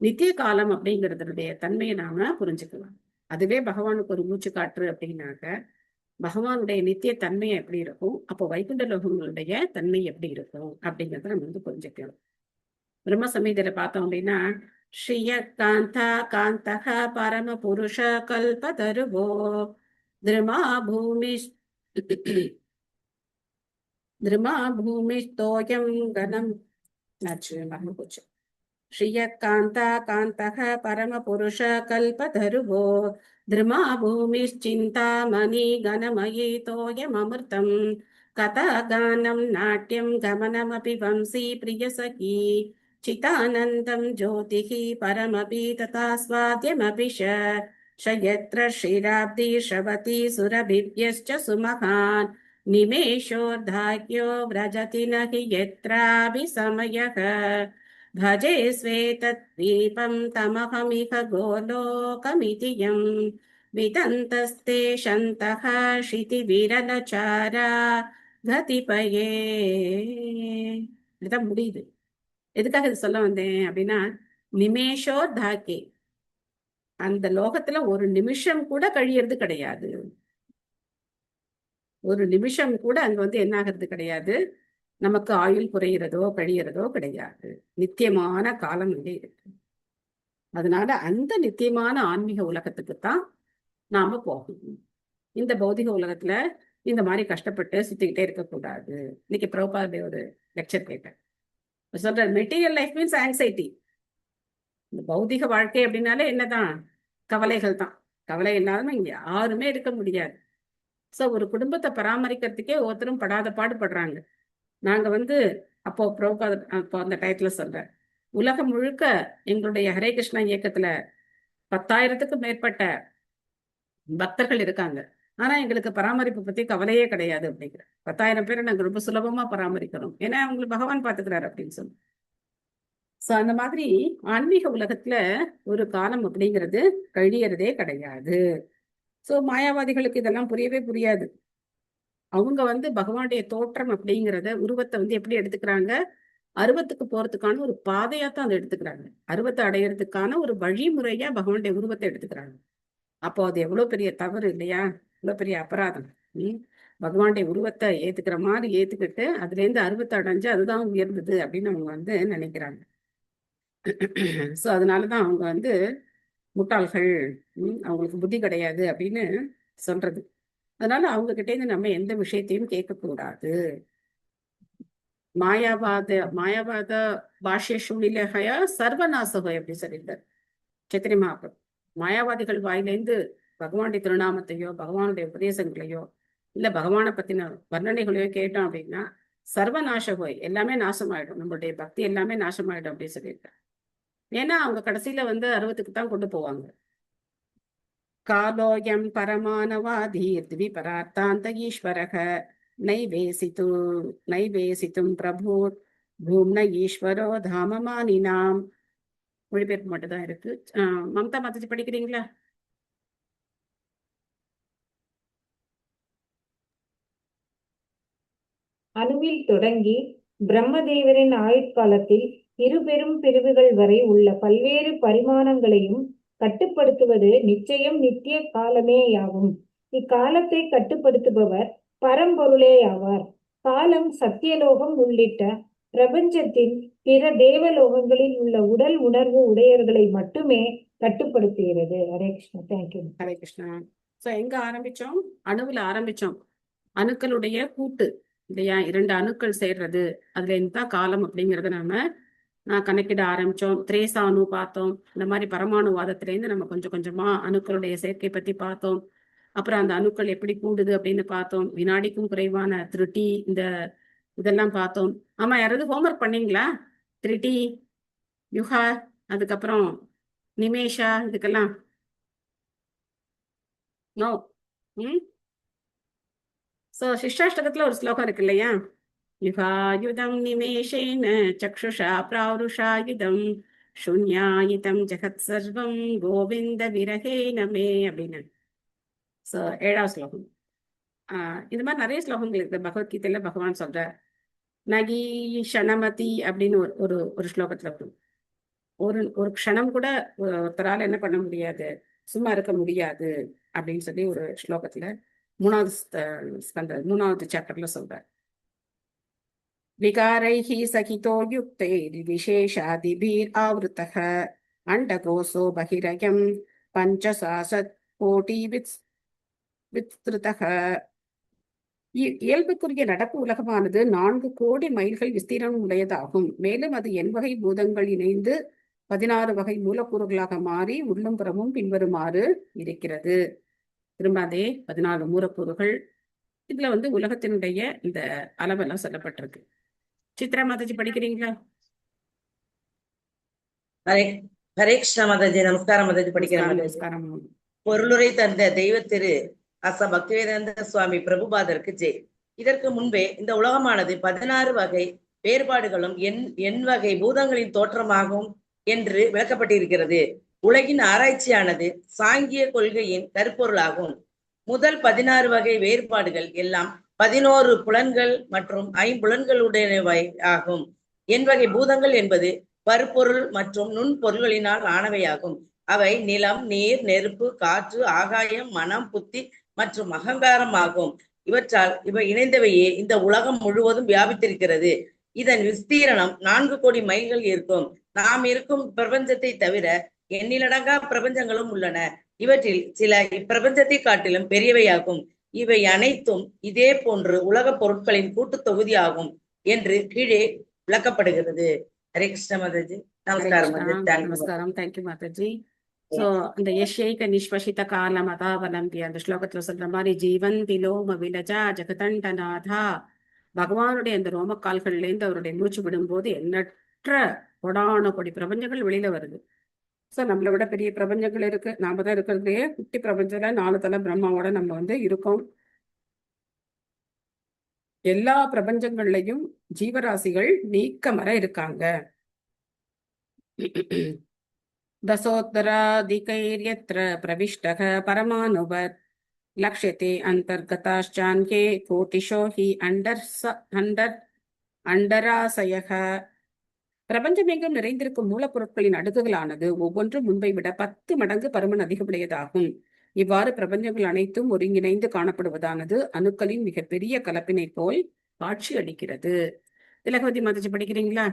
A: நித்திய காலம் அப்படிங்கிறதுடைய தன்மையை நாம புரிஞ்சுக்கலாம். அதுவே பகவானுக்கு ஒரு மூச்சு காற்று அப்படின்னாக்க பகவானுடைய நித்திய தன்மை எப்படி இருக்கும், அப்போ வைகுண்ட லோகங்களுடைய தன்மை எப்படி இருக்கும் அப்படிங்கிறத நம்ம புரிஞ்சுக்கலாம். பிரம்ம சமீதியில பார்த்தோம் அப்படின்னா, ஸ்ரீய காந்தா காந்தக பரம புருஷ கல்பதருவோ திருமா பூமிஸ்தோயம் கனம் மறந்து போச்சு. ஸ்ரீய காந்தா காந்தக பரம புருஷ கல்பதருவோ திருமா பூமிச்சிந்தாமணி கனமயி தோயம் அமிர்தம் கதா கானம் நாட்டியம் கமனமபி வம்சி பிரிய சகி சிதானந்தம் ஜோதிஹி பரமபி ததா ஸ்வாத்யமபி ஷயத்ர ஸ்ரீராப்தி ஷவதி சுரபிப்யஸ்ச சுமகான் நிமேஷோர்தாக்யோ व्रजति न हि यत्रापि समयः भजे श्वेतद्वीपं तमहमिह गोलोकमिति यं वितन्तस्ते शन्तः क्षितिविरलचारा गतिपये. இதுதான் முடியுது. எதுக்காக இது சொல்ல வந்தேன் அப்படின்னா, நிமேஷோர்தாக்கே, அந்த லோகத்துல ஒரு நிமிஷம் கூட கழியறது கிடையாது. ஒரு நிமிஷம் கூட அங்க வந்து என்ன ஆகிறது கிடையாது, நமக்கு ஆயுள் குறையிறதோ கழியிறதோ கிடையாது. நித்தியமான காலம் இங்கே இருக்கு. அதனால அந்த நித்தியமான ஆன்மீக உலகத்துக்குத்தான் நாம போகணும். இந்த பௌதிக உலகத்துல இந்த மாதிரி கஷ்டப்பட்டு சுத்திக்கிட்டே இருக்கக்கூடாது. இன்னைக்கு பிரபுபாத ஒரு லெக்சர் கேட்டேன். சொல்ற மெட்டீரியல் லைஃப் மீன்ஸ் ஆங்ஸைட்டி. இந்த பௌதிக வாழ்க்கை அப்படின்னாலே என்னதான், கவலைகள் தான். கவலை இல்லாம இங்க யாருமே இருக்க முடியாது. சோ ஒரு குடும்பத்தை பராமரிக்கிறதுக்கே ஒருத்தரும் படாத பாடுபடுறாங்க. நாங்க வந்து அப்போ பிரபுபாத அப்போ அந்த டயத்துல சொல்றேன், உலகம் முழுக்க எங்களுடைய ஹரே கிருஷ்ணா இயக்கத்துல 10,000க்கும் மேற்பட்ட பக்தர்கள் இருக்காங்க. ஆனா எங்களுக்கு பராமரிப்பு பத்தி கவலையே கிடையாது அப்படிங்கிற 10,000 பேரை நாங்க ரொம்ப சுலபமா பராமரிக்கிறோம். ஏன்னா அவங்களுக்கு பகவான் பாத்துக்கிறாரு அப்படின்னு சொல்லி. சோ அந்த மாதிரி ஆன்மீக உலகத்துல ஒரு காலம் அப்படிங்கிறது கழியறதே கிடையாது. சோ மாயாவாதிகளுக்கு இதெல்லாம் புரியவே புரியாது. அவங்க வந்து பகவானுடைய தோற்றம் அப்படிங்கிறத உருவத்தை வந்து எப்படி எடுத்துக்கிறாங்க, அருவத்துக்கு போறதுக்கான ஒரு பாதையாத்தான் அதை எடுத்துக்கிறாங்க. அருவத்தை அடையிறதுக்கான ஒரு வழிமுறையா பகவானுடைய உருவத்தை எடுத்துக்கிறாங்க. அப்போ அது எவ்வளவு பெரிய தவறு இல்லையா, எவ்வளவு பெரிய அபராதம். பகவானுடைய உருவத்தை ஏத்துக்கிற மாதிரி ஏத்துக்கிட்டு அதுல இருந்து அருவத்தை அடைஞ்சு அதுதான் உயர்ந்தது அப்படின்னு அவங்க வந்து நினைக்கிறாங்க. சோ அதனாலதான் அவங்க வந்து முட்டாள்கள், அவங்களுக்கு புத்தி கிடையாது அப்படின்னு சொல்றது. அதனால அவங்க கிட்ட இருந்து நம்ம எந்த விஷயத்தையும் கேட்கக்கூடாது. மாயாவாத பாஷ்ய சூழ்நிலைய சர்வநாசகோய் அப்படி சொல்லியிருந்தார் சைத்தன்ய மகாபிரபு. மாயாவாதிகள் வாயிலேருந்து பகவானுடைய திருநாமத்தையோ பகவானுடைய உபதேசங்களையோ இல்ல பகவானை பத்தின வர்ணனைகளையோ கேட்டோம் அப்படின்னா சர்வநாசகோய், எல்லாமே நாசமாயிடும், நம்மளுடைய பக்தி எல்லாமே நாசமாயிடும் அப்படின்னு சொல்லியிருக்காரு. ஏன்னா அவங்க கடைசியில வந்து அருவத்துக்கு தான் கொண்டு போவாங்க. காலோயம் பரமானவாதீர் திவிபரார்த்தாந்த ஈஸ்வரக நைவேசித்தும் பிரபு பூம்ன ஈஸ்வரோ தாமமானினாம். மொழிபெயர்ப்பு மட்டும் தான் இருக்கு. மம்தா மாதாஜி படிக்கிறீங்களா?
I: அணுவில் தொடங்கி பிரம்மதேவரின் ஆயுட்காலத்தில் இருபெரும் பிரிவுகள் வரை உள்ள பல்வேறு பரிமாணங்களையும் கட்டுப்படுத்துவது நிச்சயம் நித்திய காலமேயாகும். இக்காலத்தை கட்டுப்படுத்துபவர் பரம்பொருளே ஆவார். காலம் சத்தியலோகம் உள்ளிட்ட பிரபஞ்சத்தின் பிற தேவலோகங்களில் உள்ள உடல் உணர்வு உடையவர்களை மட்டுமே கட்டுப்படுத்துகிறது. ஹரே கிருஷ்ணா. தேங்க்யூ.
A: ஹரே கிருஷ்ணா. சோ எங்க ஆரம்பிச்சோம்? அணுவுல ஆரம்பிச்சோம். அணுக்களுடைய கூட்டு இல்லையா, 2 அணுக்கள் சேர்றது, அதுல இருந்தா காலம் அப்படிங்கறத நாம கணக்கிட ஆரம்பிச்சோம். திரேசா அணு பார்த்தோம். இந்த மாதிரி பரமாணுவாதத்திலேருந்து நம்ம கொஞ்சம் கொஞ்சமா அணுக்களுடைய சேர்க்கை பத்தி பார்த்தோம். அப்புறம் அந்த அணுக்கள் எப்படி கூடுது அப்படின்னு பார்த்தோம். வினாடிக்கும் குறைவான திருட்டி இதெல்லாம் பார்த்தோம். ஆமா, யாராவது ஹோம்ஒர்க் பண்ணீங்களா? திருட்டி, யுகா, அதுக்கப்புறம் நிமேஷா, இதுக்கெல்லாம் நோ. சோ சிஷ்டாஷ்டகத்துல ஒரு ஸ்லோகம் இருக்கு இல்லையா, யுகாயுதம் நிமேஷேன சக்ஷுஷா பிராவருஷாயுதம் சூன்யாயுதம் ஜெகத் சர்வம் கோவிந்த விரகேன மே அப்படின்னு. சோ 7வது ஸ்லோகம். இது மாதிரி நிறைய ஸ்லோகங்கள் இருக்கு பகவத்கீதையில. பகவான் சொல்ற நகி ஷணமதி அப்படின்னு ஒரு ஸ்லோகத்துல வரும். ஒரு க்ஷணம் கூட ஒருத்தரால என்ன பண்ண முடியாது, சும்மா இருக்க முடியாது அப்படின்னு சொல்லி ஒரு ஸ்லோகத்துல 3வது சாப்டர்ல சொல்ற. விகாரைஹி சகிதோ யுக்தைர் விசேஷாதிபீர் ஆவ்ருதஹ அண்டகோசோ பகிரயம் பஞ்சசாசத் கோடி வித்ருதஹ. இயல்புக்குரிய நடப்பு உலகமானது 4 கோடி மைல்கள் விஸ்தீரணம் உடையதாகும். மேலும் அது 8 வகை பூதங்கள் இணைந்து 16 வகை மூலக்கூறுகளாக மாறி உள்ளும் புறமும் பின்வருமாறு இருக்கிறது. திரும்ப அதே 14 மூலக்கூறுகள். இதுல வந்து உலகத்தினுடைய இந்த அளவெல்லாம் சொல்லப்பட்டிருக்கு. சித்ரா மாதாஜி படிக்கிறீங்களா?
J: ஹரே கிருஷ்ணா மாதாஜி. நமஸ்காரம் மாதாஜி. படிக்கிறேன்.
A: நமஸ்காரம்.
J: பொருளுரை தந்த தெய்வ திரு அச பக்திவேதாந்த சுவாமி பிரபுபாதருக்கு ஜெய். இதற்கு முன்பே இந்த உலகமானது 16 வகை வேறுபாடுகளும் எண் வகை பூதங்களின் தோற்றமாகும் என்று விளக்கப்பட்டிருக்கிறது. உலகின் ஆராய்ச்சியானது சாங்கிய கொள்கையின் கருப்பொருளாகும். முதல் 16 வகை வேறுபாடுகள் எல்லாம் 11 புலன்கள் மற்றும் 5 புலன்களுடையவை ஆகும். எண் வகை பூதங்கள் என்பது பருப்பொருள் மற்றும் நுண்பொருள்களினால் ஆனவையாகும். அவை நிலம், நீர், நெருப்பு, காற்று, ஆகாயம், மனம், புத்தி மற்றும் அகங்காரம் ஆகும். இவை இணைந்தவையே இந்த உலகம் முழுவதும் வியாபித்திருக்கிறது. இதன் விஸ்தீரணம் 4 கோடி மைல்கள் இருக்கும். நாம் இருக்கும் பிரபஞ்சத்தை தவிர எண்ணிலடங்கா பிரபஞ்சங்களும் உள்ளன. இவற்றில் சில இப்பிரபஞ்சத்தை காட்டிலும் பெரியவையாகும். இவை அனைத்தும் இதே போன்று உலக பொருட்களின் கூட்டு தொகுதி ஆகும் என்று கீழே விளக்கப்படுகிறது. ஹரே கிருஷ்ண மாதாஜி. நமஸ்காரம்.
A: நமஸ்காரம். தேங்க்யூ மாதாஜி. சோ அந்த யஷேக நிஷ்வசித காலம் அதாவலம்பி அந்த ஸ்லோகத்துல சொல்ற மாதிரி ஜீவன் திலோம விலஜா ஜெகதண்டநாதா, பகவானுடைய அந்த ரோமக்கால்கள்ல இருந்து அவருடைய மூச்சு விடும்போது எண்ணற்ற கொடான கொடி பிரபஞ்சங்கள் வெளியில வருது. சோ நம்மளை விட பெரிய பிரபஞ்சங்கள் இருக்கு. நாம தான் இருக்கிறதே குட்டி பிரபஞ்சத்துல 4 தலை பிரம்மாவோட நம்ம இருக்கோம். எல்லா பிரபஞ்சங்கள்லயும் ஜீவராசிகள் நீக்கமர இருக்காங்க. தசோத்தராதிகைர்யத்ர பிரவிஷ்டக பரமானுவத் லக்ஷ்யதே அந்தர்கதாச்சான்கே கோட்டிஷோ ஹி அண்டராசயக. பிரபஞ்சமெங்கும் நிறைந்திருக்கும் மூலப்பொருட்களின் அடுக்குகளானது ஒவ்வொன்றும் முன்பை விட 10 மடங்கு பருமன் அதிகமுடையதாகும். இவ்வாறு பிரபஞ்சங்கள் அனைத்தும் ஒருங்கிணைந்து காணப்படுவதானது அணுக்களின் மிகப்பெரிய கலப்பினை போல் காட்சி அளிக்கிறது. திலகவதி மாதாஜி படிக்கிறீங்களா?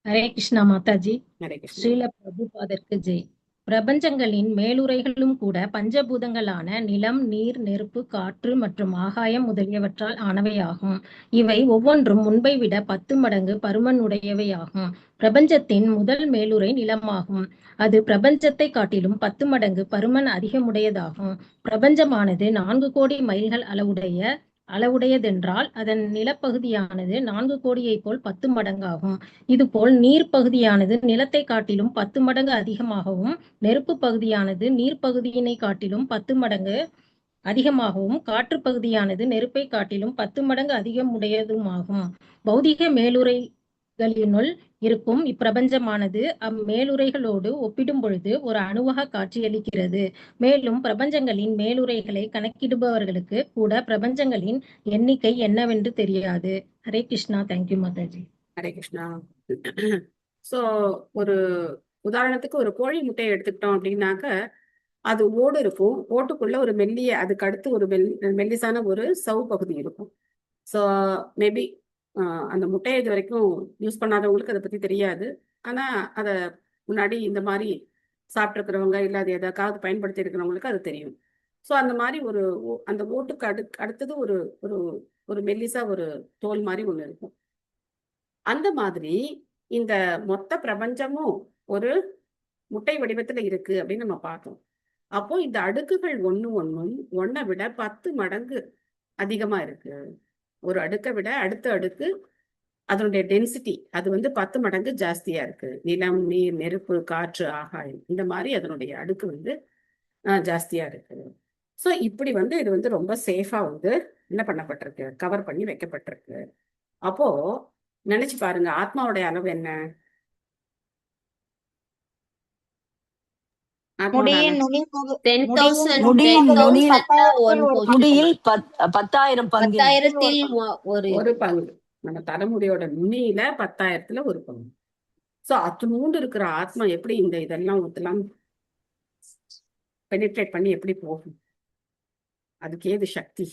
K: ஹரே கிருஷ்ணா மாதாஜி.
A: ஹரே கிருஷ்ணா.
K: ஸ்ரீல பிரபுபாதற்கு ஜெய். பிரபஞ்சங்களின் மேலுரைகளும் கூட பஞ்சபூதங்களான நிலம், நீர், நெருப்பு, காற்று மற்றும் ஆகாயம் முதலியவற்றால் ஆனவையாகும். இவை ஒவ்வொன்றும் முன்பை விட 10 மடங்கு பருமன் உடையவையாகும். பிரபஞ்சத்தின் முதல் மேலுரை நிலமாகும். அது பிரபஞ்சத்தை காட்டிலும் 10 மடங்கு பருமன் அதிகமுடையதாகும். பிரபஞ்சமானது 4 கோடி மைல்கள் அளவுடையதென்றால் அதன் நிலப்பகுதியானது 4 கோடியை போல் 10 மடங்காகும். இதுபோல் நீர் பகுதியானது நிலத்தை காட்டிலும் 10 மடங்கு அதிகமாகவும், நெருப்பு பகுதியானது நீர் பகுதியினை காட்டிலும் 10 மடங்கு அதிகமாகவும், காற்று பகுதியானது நெருப்பை காட்டிலும் 10 மடங்கு அதிகமுடையதுமாகும். பௌதிக மேலுரைகளினுள் இருக்கும் இப்பிரபஞ்சமானது அம்மேலுரைகளோடு ஒப்பிடும் பொழுது ஒரு அணுவாக காட்சியளிக்கிறது. மேலும் பிரபஞ்சங்களின் மேலுரைகளை கணக்கிடுபவர்களுக்கு கூட பிரபஞ்சங்களின் எண்ணிக்கை என்னவென்று தெரியாது. ஹரே கிருஷ்ணா. தேங்க்யூ மாதாஜி.
A: ஹரே கிருஷ்ணா. சோ ஒரு உதாரணத்துக்கு ஒரு கோழி முட்டையை எடுத்துக்கிட்டோம் அப்படின்னாக்க அது ஓடு இருக்கும். ஓட்டுக்குள்ள ஒரு மெல்லிய அதுக்கு அடுத்து ஒரு மெல்லிசான ஒரு சவ்வு பகுதி இருக்கும். ஸோ மேபி அந்த முட்டையை இது வரைக்கும் யூஸ் பண்ணாதவங்களுக்கு அதை பத்தி தெரியாது. ஆனா அதை முன்னாடி இந்த மாதிரி சாப்பிட்ருக்கிறவங்க இல்லை அது எதாக்காவது பயன்படுத்தி இருக்கிறவங்களுக்கு அது தெரியும். ஸோ அந்த மாதிரி அந்த ஓட்டுக்கு அடுத்தது ஒரு ஒரு ஒரு மெல்லிசா ஒரு தோல் மாதிரி ஒன்று இருக்கும். அந்த மாதிரி இந்த மொத்த பிரபஞ்சமும் ஒரு முட்டை வடிவத்துல இருக்கு அப்படின்னு நம்ம பார்த்தோம். அப்போ இந்த அடுக்குகள் ஒன்றை விட 10 மடங்கு அதிகமா இருக்கு. ஒரு அடுக்கை விட அடுத்த அடுக்கு அதனுடைய டென்சிட்டி அது 10 மடங்கு ஜாஸ்தியா இருக்கு. நிலம், நீர், நெருப்பு, காற்று, ஆகாயம் இந்த மாதிரி அதனுடைய அடுக்கு ஜாஸ்தியா இருக்கு. ஸோ இப்படி இது ரொம்ப சேஃபா என்ன பண்ணப்பட்டிருக்கு, கவர் பண்ணி வைக்கப்பட்டிருக்கு. அப்போ நினைச்சு பாருங்க, ஆத்மாவுடைய அளவு என்ன?
C: முடியின் நுனி
L: 10,000
C: முடியில் 10,000 பங்கு.
L: 10,000
A: ஒரு பங்கு. நம்ம தலைமுடியோட நுனியில 10,000த்துல ஒரு பங்கு. சோ அத்துணூண்டு இருக்கிற ஆத்மா எப்படி இதெல்லாம் பெனிட்ரேட் பண்ணி எப்படி போகும்? அதுக்கு ஏது சக்தி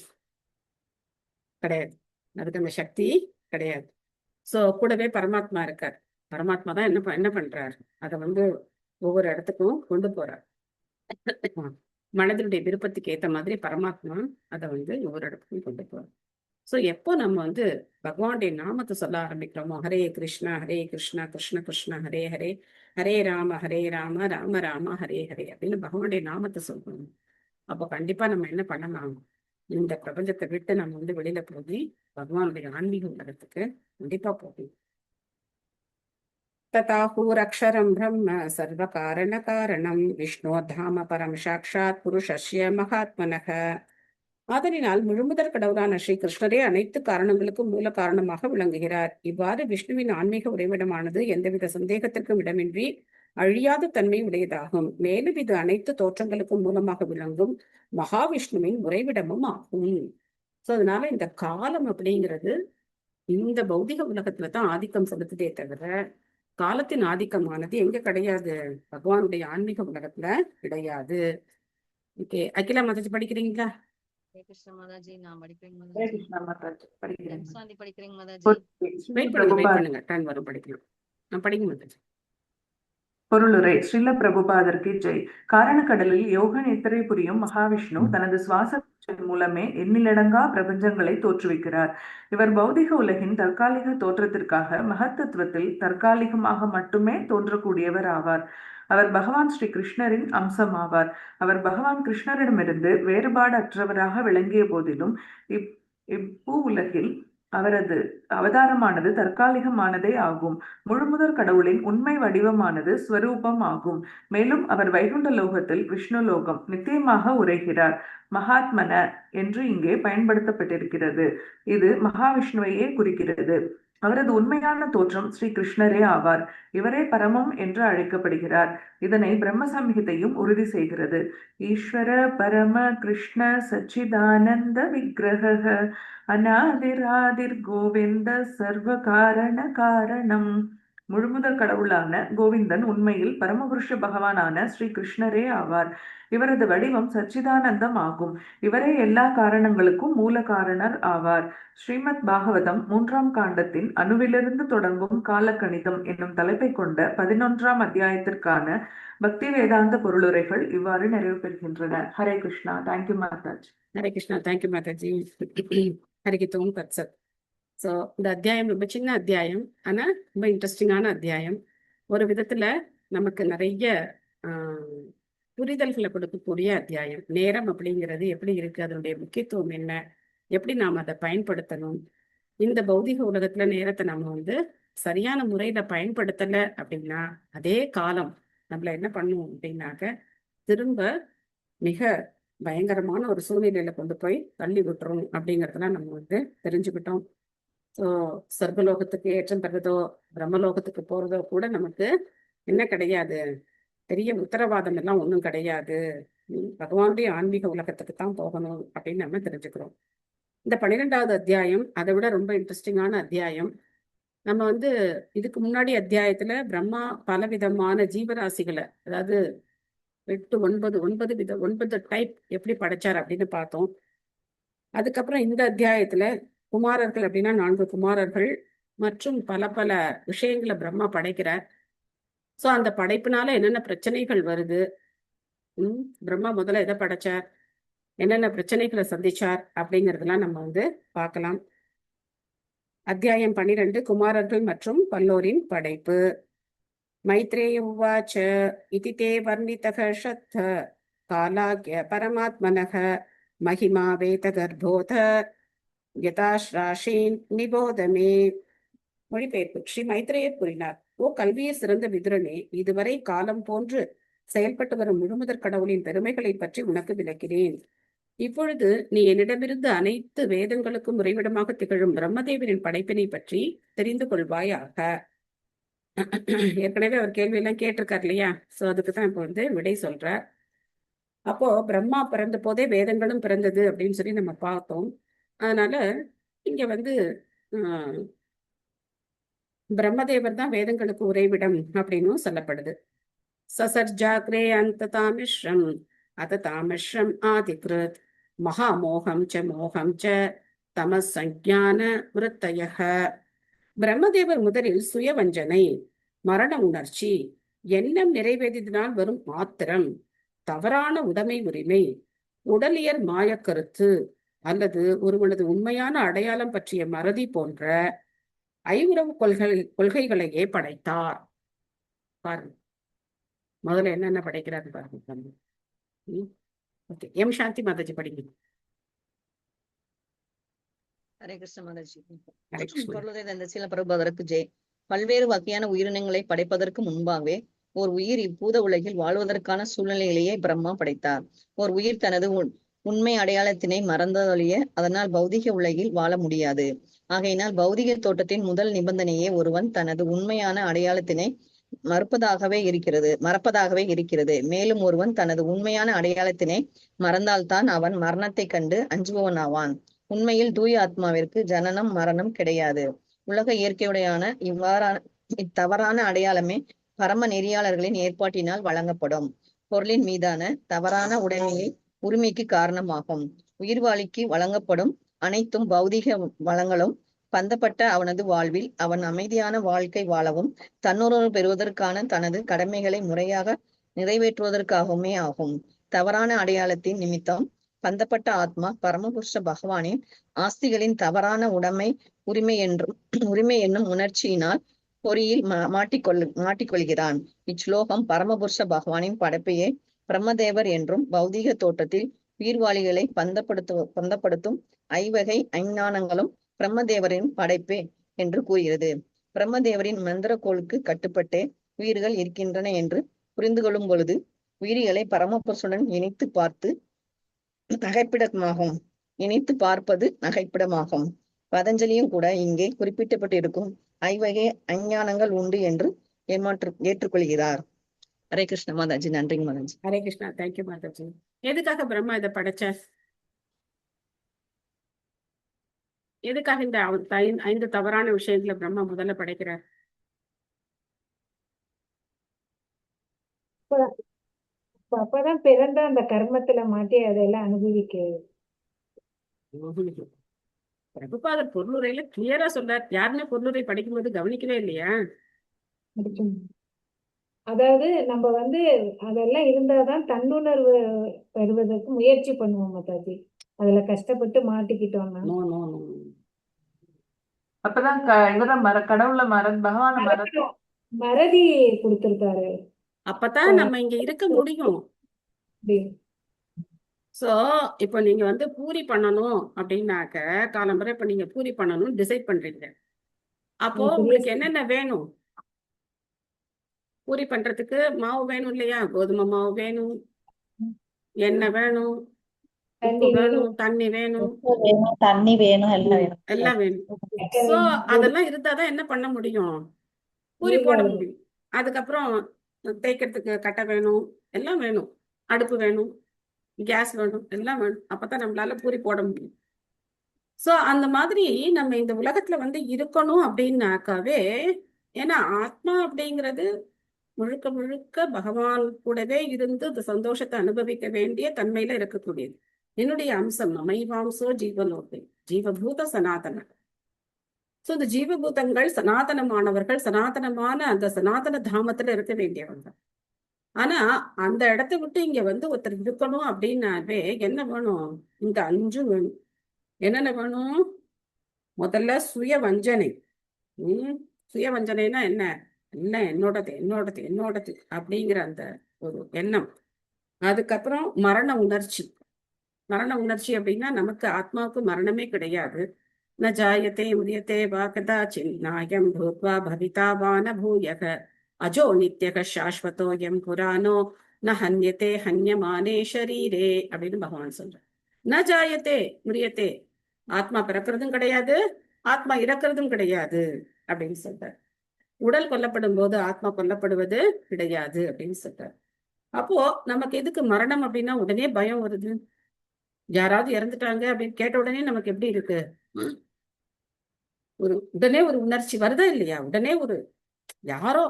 A: கிடையாது. அதுக்கு அந்த சக்தி கிடையாது. சோ கூடவே பரமாத்மா இருக்கார். பரமாத்மா தான் என்ன பண்றாரு, அதை ஒவ்வொரு இடத்துக்கும் கொண்டு போறார். மனதினுடைய விருப்பத்துக்கு ஏத்த மாதிரி பரமாத்மா அதை ஒவ்வொரு இடத்துக்கும் கொண்டு போறார். சோ எப்போ நம்ம பகவானுடைய நாமத்தை சொல்ல ஆரம்பிக்கிறோமோ, ஹரே கிருஷ்ணா கிருஷ்ண கிருஷ்ண ஹரே ஹரே, ஹரே ராம ராம ராம ஹரே ஹரே அப்படின்னு பகவானுடைய நாமத்தை சொல்றோம். அப்போ கண்டிப்பா நம்ம என்ன பண்ணலாம், இந்த பிரபஞ்சத்தை விட்டு நம்ம வெளியில போய் பகவானுடைய ஆன்மீக உலகத்துக்கு கண்டிப்பா போகணும். ததாஹூரக்ஷரம் பிரம்ம சர்வ காரண காரணம் விஷ்ணோதாம பரம் சாட்சாத் புருஷஸ்ய மகாத்மனக. ஆதலினால் முழுமுதற் கடவுளான ஸ்ரீ கிருஷ்ணரே அனைத்து காரணங்களுக்கும் மூல காரணமாக விளங்குகிறார். இவ்வாறு விஷ்ணுவின் ஆன்மீக உறைவிடமானது எந்தவித சந்தேகத்திற்கும் இடமின்றி அழியாத தன்மை உடையதாகும். மேலும் இது அனைத்து தோற்றங்களுக்கும் மூலமாக விளங்கும் மகாவிஷ்ணுவின் உறைவிடமும் ஆகும். சோ அதனால இந்த காலம் அப்படிங்கிறது இந்த பௌதிக உலகத்துலதான் ஆதிக்கம் செலுத்துதே தவிர காலத்தின் ஆதிக்கமானது எங்க கிடையாது, பகவானுடைய ஆன்மீக உலகத்துல கிடையாது. ஓகே, அகிலா மாதாஜி படிக்கிறீங்களா?
L: கிருஷ்ண மாதாஜி நான் படிக்கிறேங்க
B: ஹரே
L: மாதாஜி.
B: கிருஷ்ணா மாதாஜி படிக்கிறேன்.
L: சாந்தி படிக்கிறேங்க மாதாஜி.
A: வெயிட் பண்ணுங்க, டைம் வரும் படிக்கலாம். நான் படிங்க மாதாஜி.
M: பொருளுரை. ஸ்ரீல பிரபுபாதருக்கு ஜெய். காரணக்கடலில் யோக நித்திரை புரியும் மகாவிஷ்ணு தனது சுவாச மூலமே எண்ணிலடங்கா பிரபஞ்சங்களை தோற்றுவிக்கிறார். இவர் பௌதிக உலகின் தற்காலிக தோற்றத்திற்காக மகத்தத்துவத்தில் தற்காலிகமாக மட்டுமே தோன்றக்கூடியவர் ஆவார். அவர் பகவான் ஸ்ரீ கிருஷ்ணரின் அம்சம் ஆவார். அவர் பகவான் கிருஷ்ணரிடமிருந்து வேறுபாடற்றவராக விளங்கிய போதிலும் இப்பூ உலகில் அவரது அவதாரமானது தற்காலிகமானதே ஆகும். முழுமுதற் கடவுளின் உண்மை வடிவமானது ஸ்வரூபம் ஆகும். மேலும் அவர் வைகுண்ட லோகத்தில் விஷ்ணுலோகம் நித்தியமாக உரைகிறார். மகாத்மன என்று இங்கே பயன்படுத்தப்பட்டிருக்கிறது. இது மகாவிஷ்ணுவையே குறிக்கிறது. அவரது உண்மையான தோற்றம் ஸ்ரீ கிருஷ்ணரே ஆவார். இவரே பரமம் என்று அழைக்கப்படுகிறார். இதனை பிரம்ம சம்ஹிதையும் உறுதி செய்கிறது. ஈஸ்வர பரம கிருஷ்ண சச்சிதானந்த விக்கிரக அநாதிராதிர் கோவிந்த சர்வ காரண காரணம். முழுமுதற் கடவுளான கோவிந்தன் உண்மையில் பரமபுருஷ பகவானான ஸ்ரீ கிருஷ்ணரே ஆவார். இவரது வடிவம் சச்சிதானந்தம் ஆகும். இவரே எல்லா காரணங்களுக்கும் மூல காரணர் ஆவார். ஸ்ரீமத் பாகவதம் 3ஆம் காண்டத்தின் அணுவிலிருந்து தொடங்கும் காலக்கணிதம் என்னும் தலைப்பை கொண்ட 11ஆம் அத்தியாயத்திற்கான பக்தி வேதாந்த பொருளுரைகள் இவ்வாறு நிறைவு பெறுகின்றன. ஹரே கிருஷ்ணா. தேங்க்யூ மாதாஜி.
A: ஹரே கிருஷ்ணா. தேங்க்யூ மாதாஜி. ஹரிகித்தோம் தத்சத். ஸோ இந்த அத்தியாயம் ரொம்ப சின்ன அத்தியாயம், ஆனால் ரொம்ப இன்ட்ரெஸ்டிங்கான அத்தியாயம். ஒரு விதத்தில் நமக்கு நிறைய புரிதல்களை கொடுக்கக்கூடிய அத்தியாயம். நேரம் அப்படிங்கிறது எப்படி இருக்கு, அதனுடைய முக்கியத்துவம் என்ன, எப்படி நாம் அதை பயன்படுத்தணும், இந்த பௌதிக உலகத்துல நேரத்தை நம்ம சரியான முறையில பயன்படுத்தலை அப்படின்னா அதே காலம் நம்மள என்ன பண்ணுவோம் அப்படின்னாக்க திரும்ப மிக பயங்கரமான ஒரு சூழ்நிலையில கொண்டு போய் தள்ளி விட்டுரும் அப்படிங்கிறதுலாம் நம்ம தெரிஞ்சுக்கிட்டோம். ஸோ சொர்க்கலோகத்துக்கு ஏற்றம் பெறதோ பிரம்மலோகத்துக்கு போறதோ கூட நமக்கு என்ன கிடையாது, பெரிய உத்தரவாதம் எல்லாம் ஒன்றும் கிடையாது. பகவானுடைய ஆன்மீக உலகத்துக்கு தான் போகணும் அப்படின்னு நம்ம தெரிஞ்சுக்கிறோம். இந்த 12வது அத்தியாயம் அதை விட ரொம்ப இன்ட்ரெஸ்டிங்கான அத்தியாயம். நம்ம இதுக்கு முன்னாடி அத்தியாயத்துல பிரம்மா பலவிதமான ஜீவராசிகளை, அதாவது 9 டைப் எப்படி படைச்சார் அப்படின்னு பார்த்தோம். அதுக்கப்புறம் இந்த அத்தியாயத்துல குமாரர்கள் அப்படின்னா 4 குமாரர்கள் மற்றும் பல பல விஷயங்களை பிரம்மா படைக்கிறார். ஸோ அந்த படைப்புனால என்னென்ன பிரச்சனைகள் வருது, பிரம்மா முதல்ல எதை படைச்சார், என்னென்ன பிரச்சனைகளை சந்திச்சார் அப்படிங்கிறதெல்லாம் நம்ம பார்க்கலாம். அத்தியாயம் 12 குமாரர்கள் மற்றும் பல்லோரின் படைப்பு. மைத்ரேய உவாச்ச இதி தே வர்ணிதக ஷத்த காலாக்ய பரமாத்மனக மகிமா வேத கர்ப்போத யதாஸ்ராஷீன் நிபோதமே. மொழிபெயர்ப்பு. ஸ்ரீ மைத்ரேயர் கூறினார், ஓ கல்வியை சிறந்த விதுரனே, இதுவரை காலம் போன்று செயல்பட்டு வரும் முழுமுதற் கடவுளின் பெருமைகளை பற்றி உனக்கு விளக்கிறேன். இப்பொழுது நீ என்னிடமிருந்து அனைத்து வேதங்களுக்கும் உறைவிடமாக திகழும் பிரம்மதேவரின் படைப்பினை பற்றி தெரிந்து கொள்வாயாக. ஏற்கனவே அவர் கேள்வியெல்லாம் கேட்டிருக்கார் இல்லையா? ஸோ அதுக்கு தான் இப்போ விடை சொல்றார். அப்போ பிரம்மா பிறந்த போதே வேதங்களும் பிறந்தது அப்படின்னு சொல்லி நம்ம பார்த்தோம். அதனால இங்க பிரம்மதேவர் தான் வேதங்களுக்கு உறைவிடம் அப்படின்னும் சொல்லப்படுது. சசர்ஜாக்ரே அந்த தாமிஸ்ரம் அத தாமிஸ்ரம் ஆதிகிருத் மகாமோகம் ச மோகம் ச தமசஞ்ஞான விருத்தயக. பிரம்மதேவர் முதலில் சுயவஞ்சனை, மரண உணர்ச்சி, எண்ணம் நிறைவேறினால் வரும் ஆத்திரம், தவறான உடைமை உரிமை, உடலியல் மாயக்கருத்து அல்லது ஒருவனது உண்மையான அடையாளம் பற்றிய மறதி போன்ற ஐவுறவு கொள்கைகளையே படைத்தார். பாருங்க, முதல்ல என்னென்ன படைக்கிறாரு பாருங்க. ஓகே, எம் சாந்தி மாதாஜி படிங்க.
L: ஹரே கிருஷ்ண மாதாஜி. பொருளுரை தந்த சில பிரபுபாதருக்கு ஜெய். பல்வேறு வகையான உயிரினங்களை படைப்பதற்கு முன்பாகவே ஒரு உயிர் இப்பூத உலகில் வாழ்வதற்கான சூழ்நிலையிலேயே பிரம்மா படைத்தார். ஒரு உயிர் தனது உண்மை அடையாளத்தினை மறந்ததொழிய அதனால் பௌதிக உலகில் வாழ முடியாது. ஆகையினால் பௌதிக தோட்டத்தின் முதல் நிபந்தனையே ஒருவன் தனது உண்மையான அடையாளத்தினை மறப்பதாகவே இருக்கிறது. மேலும் ஒருவன் தனது உண்மையான அடையாளத்தினை மறந்தால்தான் அவன் மரணத்தை கண்டு அஞ்சுபவன் ஆவான். உண்மையில் தூய ஆத்மாவிற்கு ஜனனம் மரணம் கிடையாது. உலக இயற்கையுடையான இத்தவறான அடையாளமே பரம நெறியாளர்களின் ஏற்பாட்டினால் வழங்கப்படும். பொருளின் மீதான தவறான உடைமையை உரிமைக்கு காரணமாகும். உயிர்வாளிக்கு வழங்கப்படும் அனைத்தும் பௌதிக வளங்களும் பந்தப்பட்ட அவனது வாழ்வில் அவன் அமைதியான வாழ்க்கை வாழவும் தன்னுணர்வு பெறுவதற்கான தனது கடமைகளை முறையாக நிறைவேற்றுவதற்காகவுமே ஆகும். தவறான அடையாளத்தின் நிமித்தம் பந்தப்பட்ட ஆத்மா பரமபுருஷ பகவானின் ஆஸ்திகளின் தவறான உரிமை என்னும் உணர்ச்சியினால் பொறியில் மாட்டிக்கொள்கிறான். இச்லோகம் பரமபுருஷ பகவானின் படைப்பையே பிரம்மதேவர் என்றும் பௌதிக தோட்டத்தில் உயிர்வாளிகளை பந்தப்படுத்தும் ஐவகை அஞ்ஞானங்களும் பிரம்மதேவரின் படைப்பே என்று கூறுகிறது. பிரம்மதேவரின் மந்திரக்கோளுக்கு கட்டுப்பட்டே உயிர்கள் இருக்கின்றன என்று புரிந்து கொள்ளும் பொழுது உயிரிகளை பரமபுருஷனுடன் இணைத்து பார்ப்பது நகைப்பிடமாகும். பதஞ்சலியும் கூட இங்கே குறிப்பிடப்பட்டிருக்கும் ஐவகை அஞ்ஞானங்கள் உண்டு என்று ஏற்றுக்கொள்கிறார். ஹரே கிருஷ்ண மாதாஜி. நன்றிங்க மாதாஜி.
A: ஹரே கிருஷ்ணா. தேங்க்யூ மாதாஜி. எதுக்காக பிரம்மா இதை படைச்சார்? எதுக்காக இந்த 5 தவறான விஷயங்களை பிரம்மா முதல்ல படைக்கிறார்?
I: அப்பதான் பிறந்த அந்த கர்மத்துல மாட்டி அதெல்லாம் அனுபவிக்க.
A: பிரபுபாதர் பொருளுரையில கிளியரா சொல்றார். யாருமே பொருளுரை படிக்கும்போது கவனிக்கவே இல்லையா?
I: அதாவது நம்ம அதெல்லாம் இருந்தாதான் தன்னுணர்வு பெறுவதற்கு முயற்சி பண்ணுவோம் மாதாஜி. அதுல கஷ்டப்பட்டு மாட்டிக்கிட்டோம்னா
M: அப்பதான் கடவுள பகவான
I: மறதி கொடுத்திருக்காரு.
A: அப்பதான் நம்ம இங்க இருக்க முடியும். சோ இப்ப நீங்க பூரி பண்ணணும் அப்படின்னாக்க காலம்பரை இப்ப நீங்க பூரி பண்ணணும் டிசைட் பண்றீங்க. அப்போ உங்களுக்கு என்னென்ன வேணும்? பூரி பண்றதுக்கு மாவு வேணும் இல்லையா? கோதுமை மாவு வேணும், எண்ணெய் வேணும், உப்பு வேணும், தண்ணி வேணும், எல்லாம் வேணும். சோ அதெல்லாம் இருந்தாதான் என்ன பண்ண முடியும்? பூரி போட முடியும். அதுக்கப்புறம் தேய்க்கிறதுக்கு கட்டை வேணும், எல்லாம் வேணும், அடுப்பு வேணும், கேஸ் வேணும், எல்லாம் வேணும். அப்பதான் நம்மளால பூரி போட முடியும். சோ அந்த மாதிரி நம்ம இந்த உலகத்துல இருக்கணும் அப்படின்னாக்காவே, ஏன்னா ஆத்மா அப்படிங்கிறது முழுக்க முழுக்க பகவான் கூடவே இருந்து இந்த சந்தோஷத்தை அனுபவிக்க வேண்டிய தன்மையில இருக்கக்கூடியது. என்னுடைய அம்சம் மமைவாம்சோ ஜீவலோகை ஜீவபூத சனாதன. சோ இந்த ஜீவபூதங்கள் சனாதனமானவர்கள், சனாதனமான அந்த சனாதன தாமத்துல இருக்க வேண்டியவங்க. ஆனா அந்த இடத்த விட்டு இங்க ஒருத்தர் இருக்கணும் அப்படின்னாவே என்ன வேணும்? இந்த 5 வேணும். என்னென்ன வேணும்? முதல்ல சுய வஞ்சனை. சுய வஞ்சனைனா என்ன? எல்லாம் என்னோடது என்னோடது என்னோடது அப்படிங்கிற அந்த ஒரு எண்ணம். அதுக்கப்புறம் மரண உணர்ச்சி. மரண உணர்ச்சி அப்படின்னா நமக்கு ஆத்மாவுக்கு மரணமே கிடையாது. ந ஜாயத்தே உரியத்தே வா கதாச்சின் நாயம் பூத்வா பவிதா வா ந பூயக அஜோ நித்யக சாஸ்வதோயம் புராணோ ந ஹன்யத்தே ஹன்யமானே ஷரீரே அப்படின்னு பகவான் சொல்ற. ந ஜாயத்தே உரியத்தே, ஆத்மா பிறக்கிறதும் கிடையாது, ஆத்மா இறக்கிறதும் கிடையாது அப்படின்னு சொல்றார். உடல் கொல்லப்படும் போது ஆத்மா கொல்லப்படுவது கிடையாது அப்படின்னு சொல்றார். அப்போ நமக்கு எதுக்கு மரணம் அப்படின்னா உடனே பயம் வருது. யாராவது இறந்துட்டாங்க அப்படின்னு கேட்ட உடனே நமக்கு எப்படி இருக்கு? உடனே ஒரு உணர்ச்சி வருதா இல்லையா? உடனே யாரோ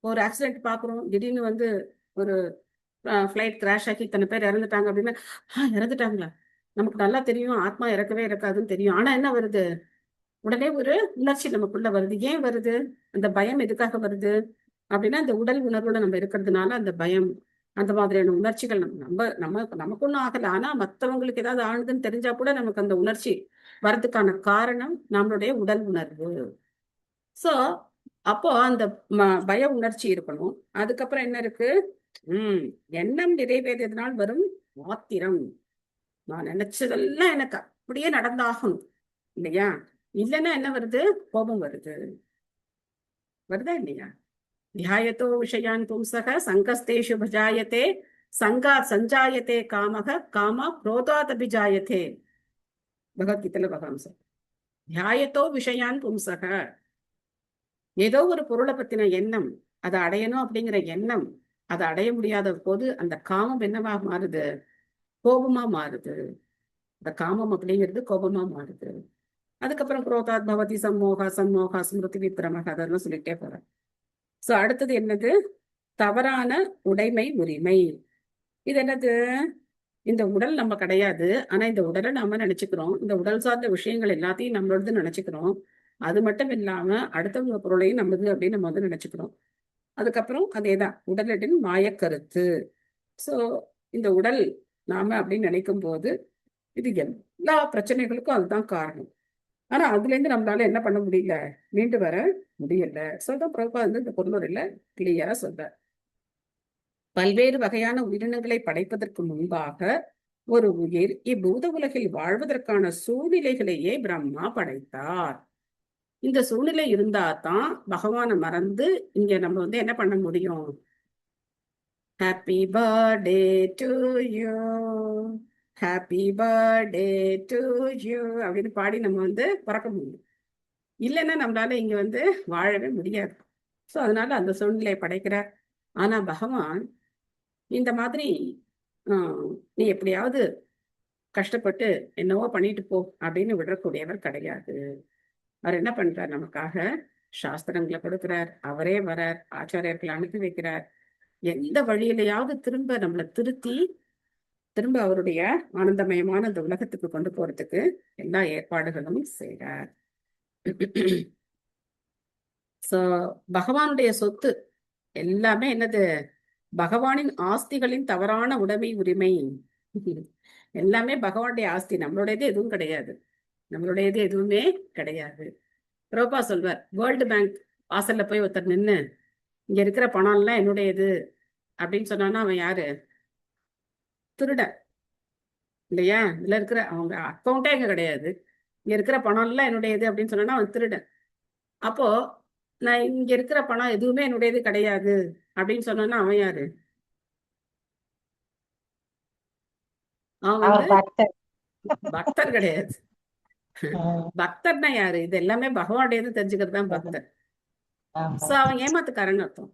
A: ஒரு ஆக்சிடென்ட் பாக்குறோம், திடீர்னு ஒரு ஃபிளைட் கிராஷ் ஆகி இத்தனை பேர் இறந்துட்டாங்க அப்படின்னா இறந்துட்டாங்களா? நமக்கு நல்லா தெரியும் ஆத்மா இறக்கவே இறக்காதுன்னு தெரியும். ஆனா என்ன வருது? உடனே ஒரு உணர்ச்சி நமக்குள்ள வருது. ஏன் வருது? அந்த பயம் எதுக்காக வருது அப்படின்னா இந்த உடல் உணர்வோட நம்ம இருக்கிறதுனால அந்த பயம், அந்த மாதிரியான உணர்ச்சிகள் நமக்கு ஒன்றும் ஆகல. ஆனா மற்றவங்களுக்கு ஏதாவது ஆனதுன்னு தெரிஞ்சா கூட நமக்கு அந்த உணர்ச்சி வர்றதுக்கான காரணம் நம்மளுடைய உடல் உணர்வு. சோ அப்போ அந்த பய உணர்ச்சி இருக்கணும். அதுக்கப்புறம் என்ன இருக்கு? எண்ணம் நிறைவேறியதுனால் வரும் மாத்திரம். நான் நினைச்சதெல்லாம் எனக்கு அப்படியே நடந்தாகணும் இல்லையா? இல்லைன்னா என்ன வருது? கோபம் வருது. வருதா இல்லையா? தியாயத்தோ விஷயான் பும்சக சங்கஸ்தேஷு பஜாயத்தே சஞ்சாயத்தே காமக காமா குரோதாத் அபிஜாயத்தே. பகவத்கீதையில பகவான் சார் தியாயத்தோ விஷயான் பும்சக, ஏதோ ஒரு பொருளை பத்தின எண்ணம், அதை அடையணும் அப்படிங்கிற எண்ணம், அதை அடைய முடியாத போது அந்த காமம் என்னவா மாறுது? கோபமா மாறுது. அந்த காமம் அப்படிங்கிறது கோபமா மாறுது. அதுக்கப்புறம் குரோதாத் பவதி சம்மோகா சம்மோகா ஸ்மிருதி விப்ரமக, அதெல்லாம் சொல்லிட்டே போறேன். சோ அடுத்தது என்னது? தவறான உடைமை உரிமை. இது என்னது? இந்த உடல் நம்ம கிடையாது. ஆனா இந்த உடலை நாம நினைச்சுக்கிறோம். இந்த உடல் சார்ந்த விஷயங்கள் எல்லாத்தையும் நம்மளோடது நினைச்சுக்கிறோம். அது மட்டும் இல்லாம அடுத்தவங்க பொருளையும் நம்மது அப்படின்னு நம்ம வந்து நினைச்சுக்கிறோம். அதுக்கப்புறம் அதேதான் உடலின் மாயக்கருத்து. சோ இந்த உடல் நாம அப்படின்னு நினைக்கும் போது இது எல்லா பிரச்சனைகளுக்கும் அதுதான் காரணம். ஆனா அதுல இருந்து நம்மளால என்ன பண்ண முடியல, மீண்டு வர முடியல. சொல்றோம் பிரபா வந்து இந்த பொருளுரையில கிளியரா சொல்ற. பல்வேறு வகையான உயிரினங்களை படைப்பதற்கு முன்பாக ஒரு உயிர் இப்பூத உலகில் வாழ்வதற்கான சூழ்நிலைகளையே பிரம்மா படைத்தார். இந்த சூழ்நிலை இருந்தா தான் பகவானை மறந்து இங்க நம்ம வந்து என்ன பண்ண முடியும்? Happy birthday to you, happy birthday to you அப்படின்னு பாடி நம்ம வந்து பிறக்க முடியும். இல்லைன்னா நம்மளால இங்க வந்து வாழவே முடியாது. ஸோ அதனால அந்த சூழ்நிலையை படைக்கிறார். ஆனா பகவான் இந்த மாதிரி நீ எப்படியாவது கஷ்டப்பட்டு என்னவோ பண்ணிட்டு போ அப்படின்னு விடக்கூடியவர் கிடையாது. அவர் என்ன பண்றார்? நமக்காக சாஸ்திரங்களை கொடுக்கிறார். அவரே வரார், ஆச்சாரியர்களை அனுப்பி வைக்கிறார். எந்த வழியிலையாவது திரும்ப நம்மளை திருத்தி திரும்ப அவருடைய ஆனந்தமயமான அந்த உலகத்துக்கு கொண்டு போறதுக்கு எல்லா ஏற்பாடுகளும் செய்கிறார். சோ பகவானுடைய சொத்து எல்லாமே என்னது? பகவானின் ஆஸ்திகளின் தவறான உடைமை உரிமை எல்லாமே பகவானுடைய ஆஸ்தி. நம்மளுடையது எதுவும் கிடையாது. நம்மளுடையது எதுவுமே கிடையாது. ரோபா சொல்வார், வேர்ல்டு பேங்க் வாசல்ல போய் ஒருத்தர் நின்று இங்க இருக்கிற பணம் எல்லாம் என்னுடையது அப்படின்னு சொன்னான்னா அவன் யாரு? திருடன் இல்லையா? இதுல இருக்கிற அவங்க அக்கௌண்டே இங்க கிடையாது, இங்க இருக்கிற பணம் எல்லாம் என்னுடையது அப்படின்னு சொன்னா அவன் திருடன். அப்போ நான் இங்க இருக்கிற பணம் எதுவுமே என்னுடையது கிடையாது அப்படின்னு சொன்னா அவன் யாரு? அவன் வந்து பக்தர் கிடையாது. பக்தர்னா யாரு? இது எல்லாமே பகவானுடையது தெரிஞ்சுக்கிறது தான் பக்தர். சோ அவன் ஏமாத்துக்காரன்னு அர்த்தம்.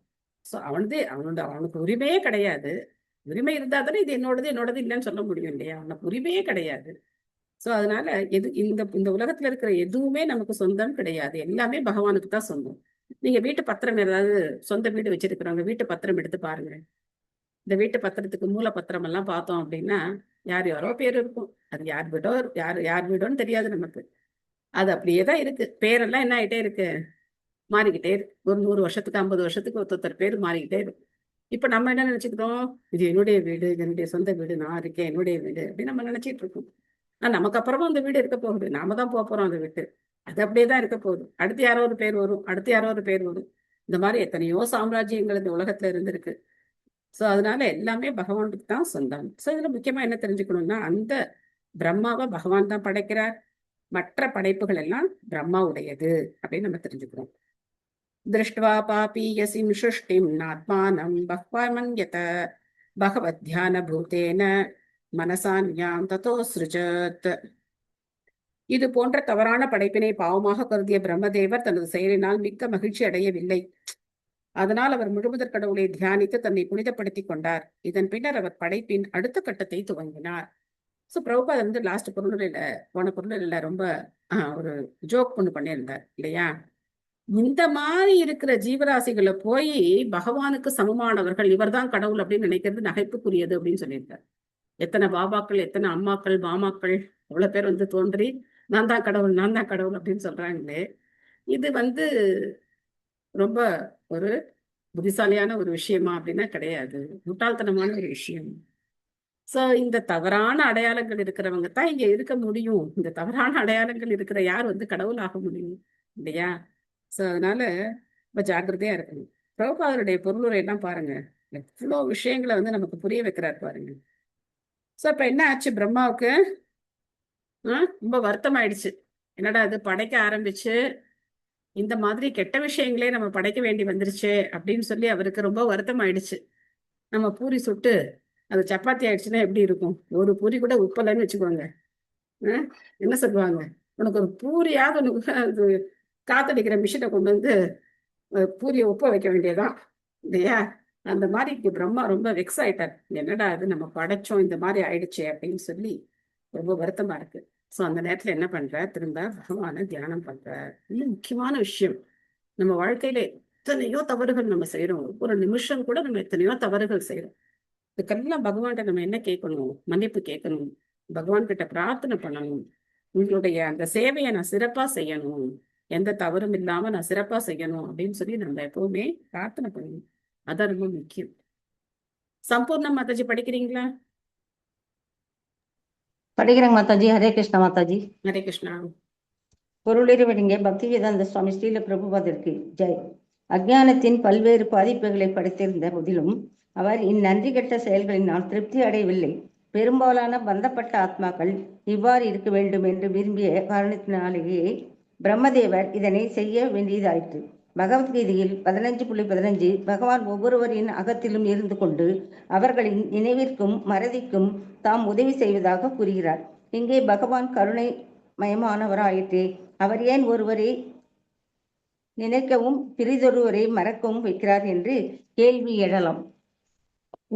A: சோ அவனுக்கு உரிமையே கிடையாது. உரிமை இருந்தா தானே இது என்னோடது என்னோடது இல்லைன்னு சொல்ல முடியும் இல்லையா? அவனுக்கு உரிமையே கிடையாது. சோ அதனால இந்த உலகத்துல இருக்கிற எதுவுமே நமக்கு சொந்தம் கிடையாது. எல்லாமே பகவானுக்கு தான் சொந்தம். நீங்க வீட்டு பத்திரம் ஏதாவது சொந்த வீடு வச்சிருக்கிறவங்க வீட்டு பத்திரம் எடுத்து பாருங்க. இந்த வீட்டு பத்திரத்துக்கு மூல பத்திரம் எல்லாம் பார்த்தோம் அப்படின்னா யாரோ பேர் இருக்கும். அது யார் வீடோ யார் வீடோன்னு தெரியாது நமக்கு. அது அப்படியேதான் இருக்கு. பேரெல்லாம் என்ன ஆயிட்டே இருக்கு? மாறிக்கிட்டே இருக்கு. ஒரு 100 வருஷத்துக்கு 50 வருஷத்துக்கு ஒருத்தர் பேர் மாறிக்கிட்டே இருக்கு. இப்ப நம்ம என்ன நினைச்சுக்கிறோம்? இது என்னுடைய வீடு, என்னுடைய சொந்த வீடு, நான் இருக்கேன், என்னுடைய வீடு அப்படின்னு நம்ம நினைச்சிட்டு இருக்கோம். ஆனா நமக்கு அப்புறமா அந்த வீடு இருக்க போகுது. நாம தான் போறோம் அந்த வீட்டு. அது அப்படியேதான் இருக்க போகுது. அடுத்து யாரோ ஒரு பேர் வரும், அடுத்து யாரோ ஒரு பேர் வரும். இந்த மாதிரி எத்தனையோ சாம்ராஜ்யங்கள் இந்த உலகத்துல இருந்திருக்கு. சோ அதனால எல்லாமே பகவானுக்கு தான் சொந்தம். சோ இதுல முக்கியமா என்ன தெரிஞ்சுக்கணும்னா அந்த பிரம்மாவை பகவான் தான் படைக்கிறார். மற்ற படைப்புகள் எல்லாம் பிரம்மாவுடையது அப்படின்னு நம்ம தெரிஞ்சுக்கிறோம். திருஷ்டுவா பாபீயசிம் சுஷ்டிம் நாத்மானம் பஹ்வமன்யத பகவத் தியான பூதேன மனசான்யாம் ததோ ஸ்ருஜத். இது போன்ற தவறான படைப்பினை பாவமாக கருதிய பிரம்மதேவர் தனது செயலினால் மிக்க மகிழ்ச்சி அடையவில்லை. அதனால் அவர் முழுமுதற் கடவுளை தியானித்து தன்னை புனிதப்படுத்தி கொண்டார். இதன் பின்னர் அவர் படைப்பின் அடுத்த கட்டத்தை துவங்கினார். சோ பிரபுபாதர் வந்து லாஸ்ட் போன பொருளில் ரொம்ப ஒரு ஜோக் ஒண்ணு பண்ணியிருந்தார் இல்லையா? இந்த மாதிரி இருக்கிற ஜீவராசிகளை போய் பகவானுக்கு சமமானவர்கள் இவர்தான் கடவுள் அப்படின்னு நினைக்கிறது நகைப்புக்குரியது அப்படின்னு சொல்லியிருக்கார். எத்தனை பாபாக்கள், எத்தனை அம்மாக்கள், மாமாக்கள், அவ்வளவு பேர் வந்து தோன்றி நான் தான் கடவுள் அப்படின்னு சொல்றாங்களே, இது வந்து ரொம்ப ஒரு புத்திசாலியான ஒரு விஷயமா அப்படின்னா கிடையாது, முட்டாள்தனமான ஒரு விஷயம். சோ இந்த தவறான அடையாளங்கள் இருக்கிறவங்க தான் இங்க இருக்க முடியும். இந்த தவறான அடையாளங்கள் இருக்கிற யார் வந்து கடவுள் ஆக முடியும் இல்லையா? சோ அதனால ரொம்ப ஜாக்கிரதையா இருக்கணும். பிரபுபாதருடைய பொருளுரை எல்லாம் பாருங்க, எவ்வளோ விஷயங்களை வந்து நமக்கு புரிய வைக்கிறார் பாருங்க. சோ இப்ப என்ன ஆச்சு? பிரம்மாவுக்கு ரொம்ப வருத்தம் ஆயிடுச்சு. என்னடா இது படைக்க ஆரம்பிச்சு இந்த மாதிரி கெட்ட விஷயங்களே நம்ம படைக்க வேண்டி வந்துருச்சு அப்படின்னு சொல்லி அவருக்கு ரொம்ப வருத்தம் ஆயிடுச்சு. நம்ம பூரி சுட்டு அது சப்பாத்தி ஆயிடுச்சுன்னா எப்படி இருக்கும்? ஒரு பூரி கூட உப்பலன்னு வச்சுக்கோங்க, என்ன சொல்லுவாங்க? உனக்கு ஒரு பூரியாவது உனக்கு அது காத்தடிக்கிற மிஷினை கொண்டு வந்து பூரியை உப்ப வைக்க வேண்டியதான் இல்லையா? அந்த மாதிரி பிரம்மா ரொம்ப வெக்ஸ் ஆயிட்டார். என்னடா அது நம்ம படைச்சோம் இந்த மாதிரி ஆயிடுச்சு அப்படின்னு சொல்லி ரொம்ப வருத்தமா இருக்கு. சோ அந்த நேரத்துல என்ன பண்ற? திரும்ப பகவான தியானம் பண்ற. இன்னும் முக்கியமான விஷயம், நம்ம வாழ்க்கையில எத்தனையோ தவறுகள் நம்ம செய்யறோம். ஒரு நிமிஷம் கூட நம்ம எத்தனையோ தவறுகள் செய்யறோம். இதுக்கெல்லாம் பகவான்கிட்ட நம்ம என்ன கேட்கணும்? மன்னிப்பு கேட்கணும், பகவான் கிட்ட பிரார்த்தனை பண்ணணும். உங்களுடைய அந்த சேவையை நான் சிறப்பா செய்யணும், எந்த தவறும் இல்லாம நான் சிறப்பா செய்யணும் அப்படின்னு சொல்லி நம்ம எப்பவுமே பிரார்த்தனை பண்ணணும். அதான் ரொம்ப முக்கியம். சம்பூர்ண மாதாஜி படிக்கிறீங்களா?
N: படிக்கிறேங்க மாதாஜி. ஹரே கிருஷ்ணா மாதாஜி.
A: ஹரே கிருஷ்ணா.
N: பொருளிருவடிங்க பக்தி வேதாந்த சுவாமி ஸ்ரீல பிரபுபாதருக்கு ஜெய். அஞ்ஞானத்தின் பல்வேறு பாதிப்புகளை படைத்திருந்த போதிலும் அவர் இந்நன்றி கெட்ட செயல்களினால் திருப்தி அடையவில்லை. பெரும்பாலான பந்தப்பட்ட ஆத்மாக்கள் இவ்வாறு இருக்க வேண்டும் என்று விரும்பிய காரணத்தினாலேயே பிரம்மதேவர் இதனை செய்ய வேண்டியதாயிற்று. பகவத்கீதையில் 15.15 பகவான் ஒவ்வொருவரின் அகத்திலும் இருந்து கொண்டு அவர்களின் நினைவிற்கும் மறதிக்கும் தாம் உதவி செய்வதாக கூறுகிறார். இங்கே பகவான் கருணை மயமானவராயிற்றே, அவர் ஏன் ஒருவரை நினைக்கவும் பிரிதொருவரை மறக்கவும் வைக்கிறார் என்று கேள்வி எழலாம்.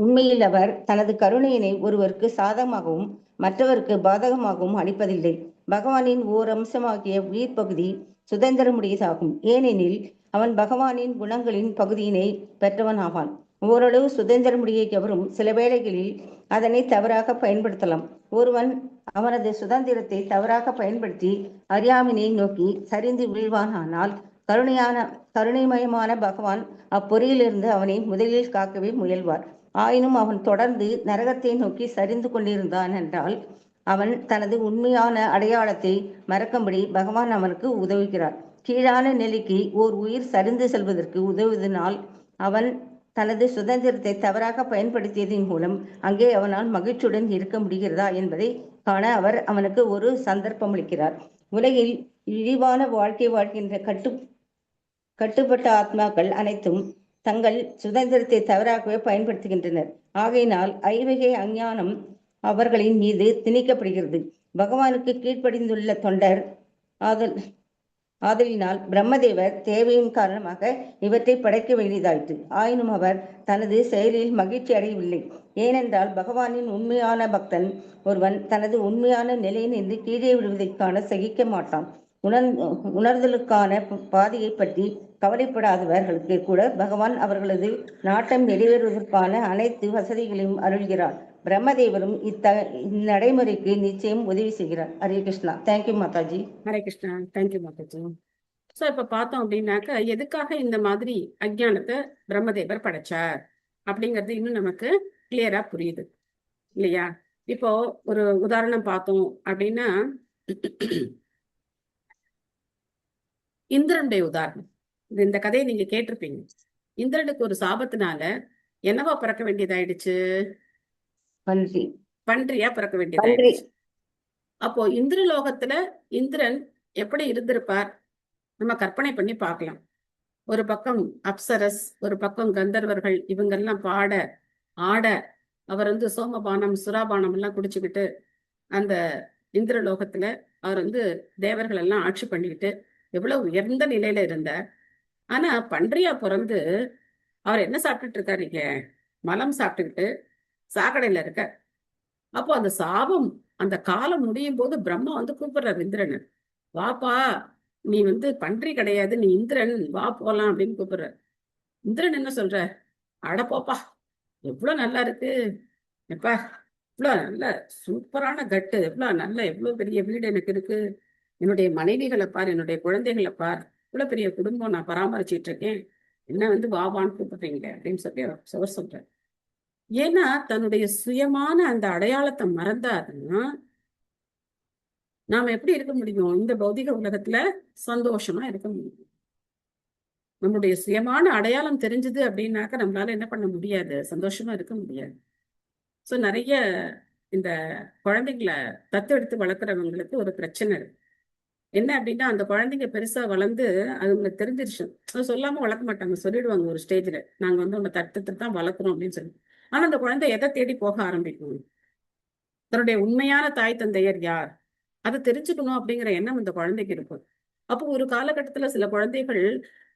N: உண்மையில் அவர் தனது கருணையினை ஒருவருக்கு சாதகமாகவும் மற்றவருக்கு பாதகமாகவும் அளிப்பதில்லை. பகவானின் ஓர் அம்சமாகிய உயிர் பகுதி சுதந்திரமுடையதாகும். ஏனெனில் அவன் பகவானின் குணங்களின் பகுதியினை பெற்றவன் ஆவான். ஓரளவு சுதந்திரமுடைய எவரும் சில வேளைகளில் அதனை தவறாக பயன்படுத்தலாம். ஒருவன் அவனது சுதந்திரத்தை தவறாக பயன்படுத்தி அறியாமையை நோக்கி சரிந்து வீழ்வானால் கருணைமயமான பகவான் அப்பொறியிலிருந்து அவனை முதலில் காக்கவே முயல்வார். ஆயினும் அவன் தொடர்ந்து நரகத்தை நோக்கி சரிந்து கொண்டிருந்தான் என்றால் அவன் தனது உண்மையான அடையாளத்தை மறக்கும்படி பகவான் அவனுக்கு உதவுகிறார். கீழான நிலைக்கு ஓர் உயிர் சரிந்து செல்வதற்கு உதவுவதனால் அவன் தனது சுதந்திரத்தை தவறாக பயன்படுத்தியதன் மூலம் அங்கே அவனால் மகிழ்ச்சியுடன் இருக்க முடிகிறதா என்பதை காண அவர் அவனுக்கு ஒரு சந்தர்ப்பம் அளிக்கிறார். உலகில் இழிவான வாழ்க்கை வாழ்கின்ற கட்டுப்பட்ட ஆத்மாக்கள் அனைத்தும் தங்கள் சுதந்திரத்தை தவறாகவே பயன்படுத்துகின்றனர். ஆகையினால் ஐவகை அஞ்ஞானம் அவர்களின் மீது திணிக்கப்படுகிறது. பகவானுக்கு கீழ்ப்படிந்துள்ள தொண்டர் ஆதலினால் பிரம்மதேவர் தேவையின் காரணமாக இவற்றை படைக்க வேண்டியதாயிற்று. ஆயினும் அவர் தனது செயலில் மகிழ்ச்சி அடையவில்லை. ஏனென்றால் பகவானின் உண்மையான பக்தன் ஒருவன் தனது உண்மையான நிலையினின்று கீழே விடுவதற்கான சகிக்க மாட்டான். உணர்தலுக்கான பாதையை பற்றி கவலைப்படாதவர்களுக்கு கூட பகவான் அவர்களது நாட்டம் நிறைவேறுவதற்கான அனைத்து வசதிகளையும் அருள்கிறார். பிரம்மதேவரும் இந்நடைமுறைக்கு நிச்சயம் உதவி செய்கிறார். ஹரே கிருஷ்ணா. தேங்க்யூ மாதாஜி.
A: ஹரே கிருஷ்ணா. தேங்க்யூ மாதாஜி. ஸோ இப்ப பார்த்தோம் அப்படின்னாக்க எதுக்காக இந்த மாதிரி அஞ்ஞானத்தை பிரம்மதேவர் படைச்சார் அப்படிங்கிறது இன்னும் நமக்கு கிளியரா புரியுது இல்லையா? இப்போ ஒரு உதாரணம் பார்த்தோம் அப்படின்னா இந்திரனுடைய உதாரணம். இந்த கதையை நீங்க கேட்டிருப்பீங்க. இந்திரனுக்கு ஒரு சாபத்தினால என்னவா பிறக்க வேண்டியதாயிடுச்சு? பன்றியா பிறக்க வேண்டியதாயிடுச்சு. அப்போ இந்திரலோகத்துல இந்திரன் எப்படி இருந்திருப்பார் நம்ம கற்பனை பண்ணி பார்க்கலாம். ஒரு பக்கம் அப்சரஸ், ஒரு பக்கம் கந்தர்வர்கள், இவங்கெல்லாம் பாட ஆட அவர் சோமபானம் சுராபானம் எல்லாம் குடிச்சுக்கிட்டு அந்த இந்திரலோகத்துல அவர் தேவர்கள் எல்லாம் ஆட்சி பண்ணிக்கிட்டு எவ்வளவு உயர்ந்த நிலையில இருந்தார். ஆனா பன்றியா பிறந்து அவர் என்ன சாப்பிட்டுட்டு இருக்காரு? மலம் சாப்பிட்டுக்கிட்டு சாக்கடையில இருக்க. அப்போ அந்த சாபம் அந்த காலம் முடியும் போது பிரம்மா கூப்பிடுறாரு இந்திரன், வாப்பா நீ பன்றி கிடையாது, நீ இந்திரன், வா போலாம் அப்படின்னு கூப்பிடுறாரு. இந்திரன் என்ன சொல்ற? அட போப்பா, எவ்வளவு நல்லா இருக்கு எப்பா, இவ்வளவு நல்ல சூப்பரான கட்டு, எவ்வளவு பெரிய வீடு எனக்கு இருக்கு, என்னுடைய மனைவிகளை பார், என்னுடைய குழந்தைகளை பார், இவ்வளவு பெரிய குடும்பம் நான் பராமரிச்சுட்டு இருக்கேன், என்ன வாவான்னு கூப்பிடுறீங்க அப்படின்னு சொல்லி அவர் சொல்றாரு. ஏன்னா தன்னுடைய சுயமான அந்த அடையாளத்தை மறந்தாருன்னா நாம எப்படி இருக்க முடியும்? இந்த பௌதிக உலகத்துல சந்தோஷமா இருக்க முடியும். நம்முடைய சுயமான அடையாளம் தெரிஞ்சது அப்படின்னாக்க நம்மளால என்ன பண்ண முடியாது? சந்தோஷமா இருக்க முடியாது. ஸோ நிறைய இந்த குழந்தைங்களை தத்தெடுத்து வளர்க்குறவங்களுக்கு ஒரு பிரச்சனை இருக்கு. என்ன அப்படின்னா அந்த குழந்தைங்க பெருசா வளர்ந்து அதுங்களுக்கு தெரிஞ்சிருச்சு. அது சொல்லாம வளர்க்க மாட்டாங்க, சொல்லிடுவாங்க ஒரு ஸ்டேஜ்ல, நாங்க உங்க தத்தத்தை தான் வளர்க்குறோம் அப்படின்னு சொல்லி. ஆனா அந்த குழந்தை எதை தேடி போக ஆரம்பிக்கும்? தன்னுடைய உண்மையான தாய் தந்தையர் யார் அதை தெரிஞ்சுக்கணும் அப்படிங்கிற எண்ணம் அந்த குழந்தைக்கு இருக்கும். அப்போ ஒரு காலகட்டத்துல சில குழந்தைகள்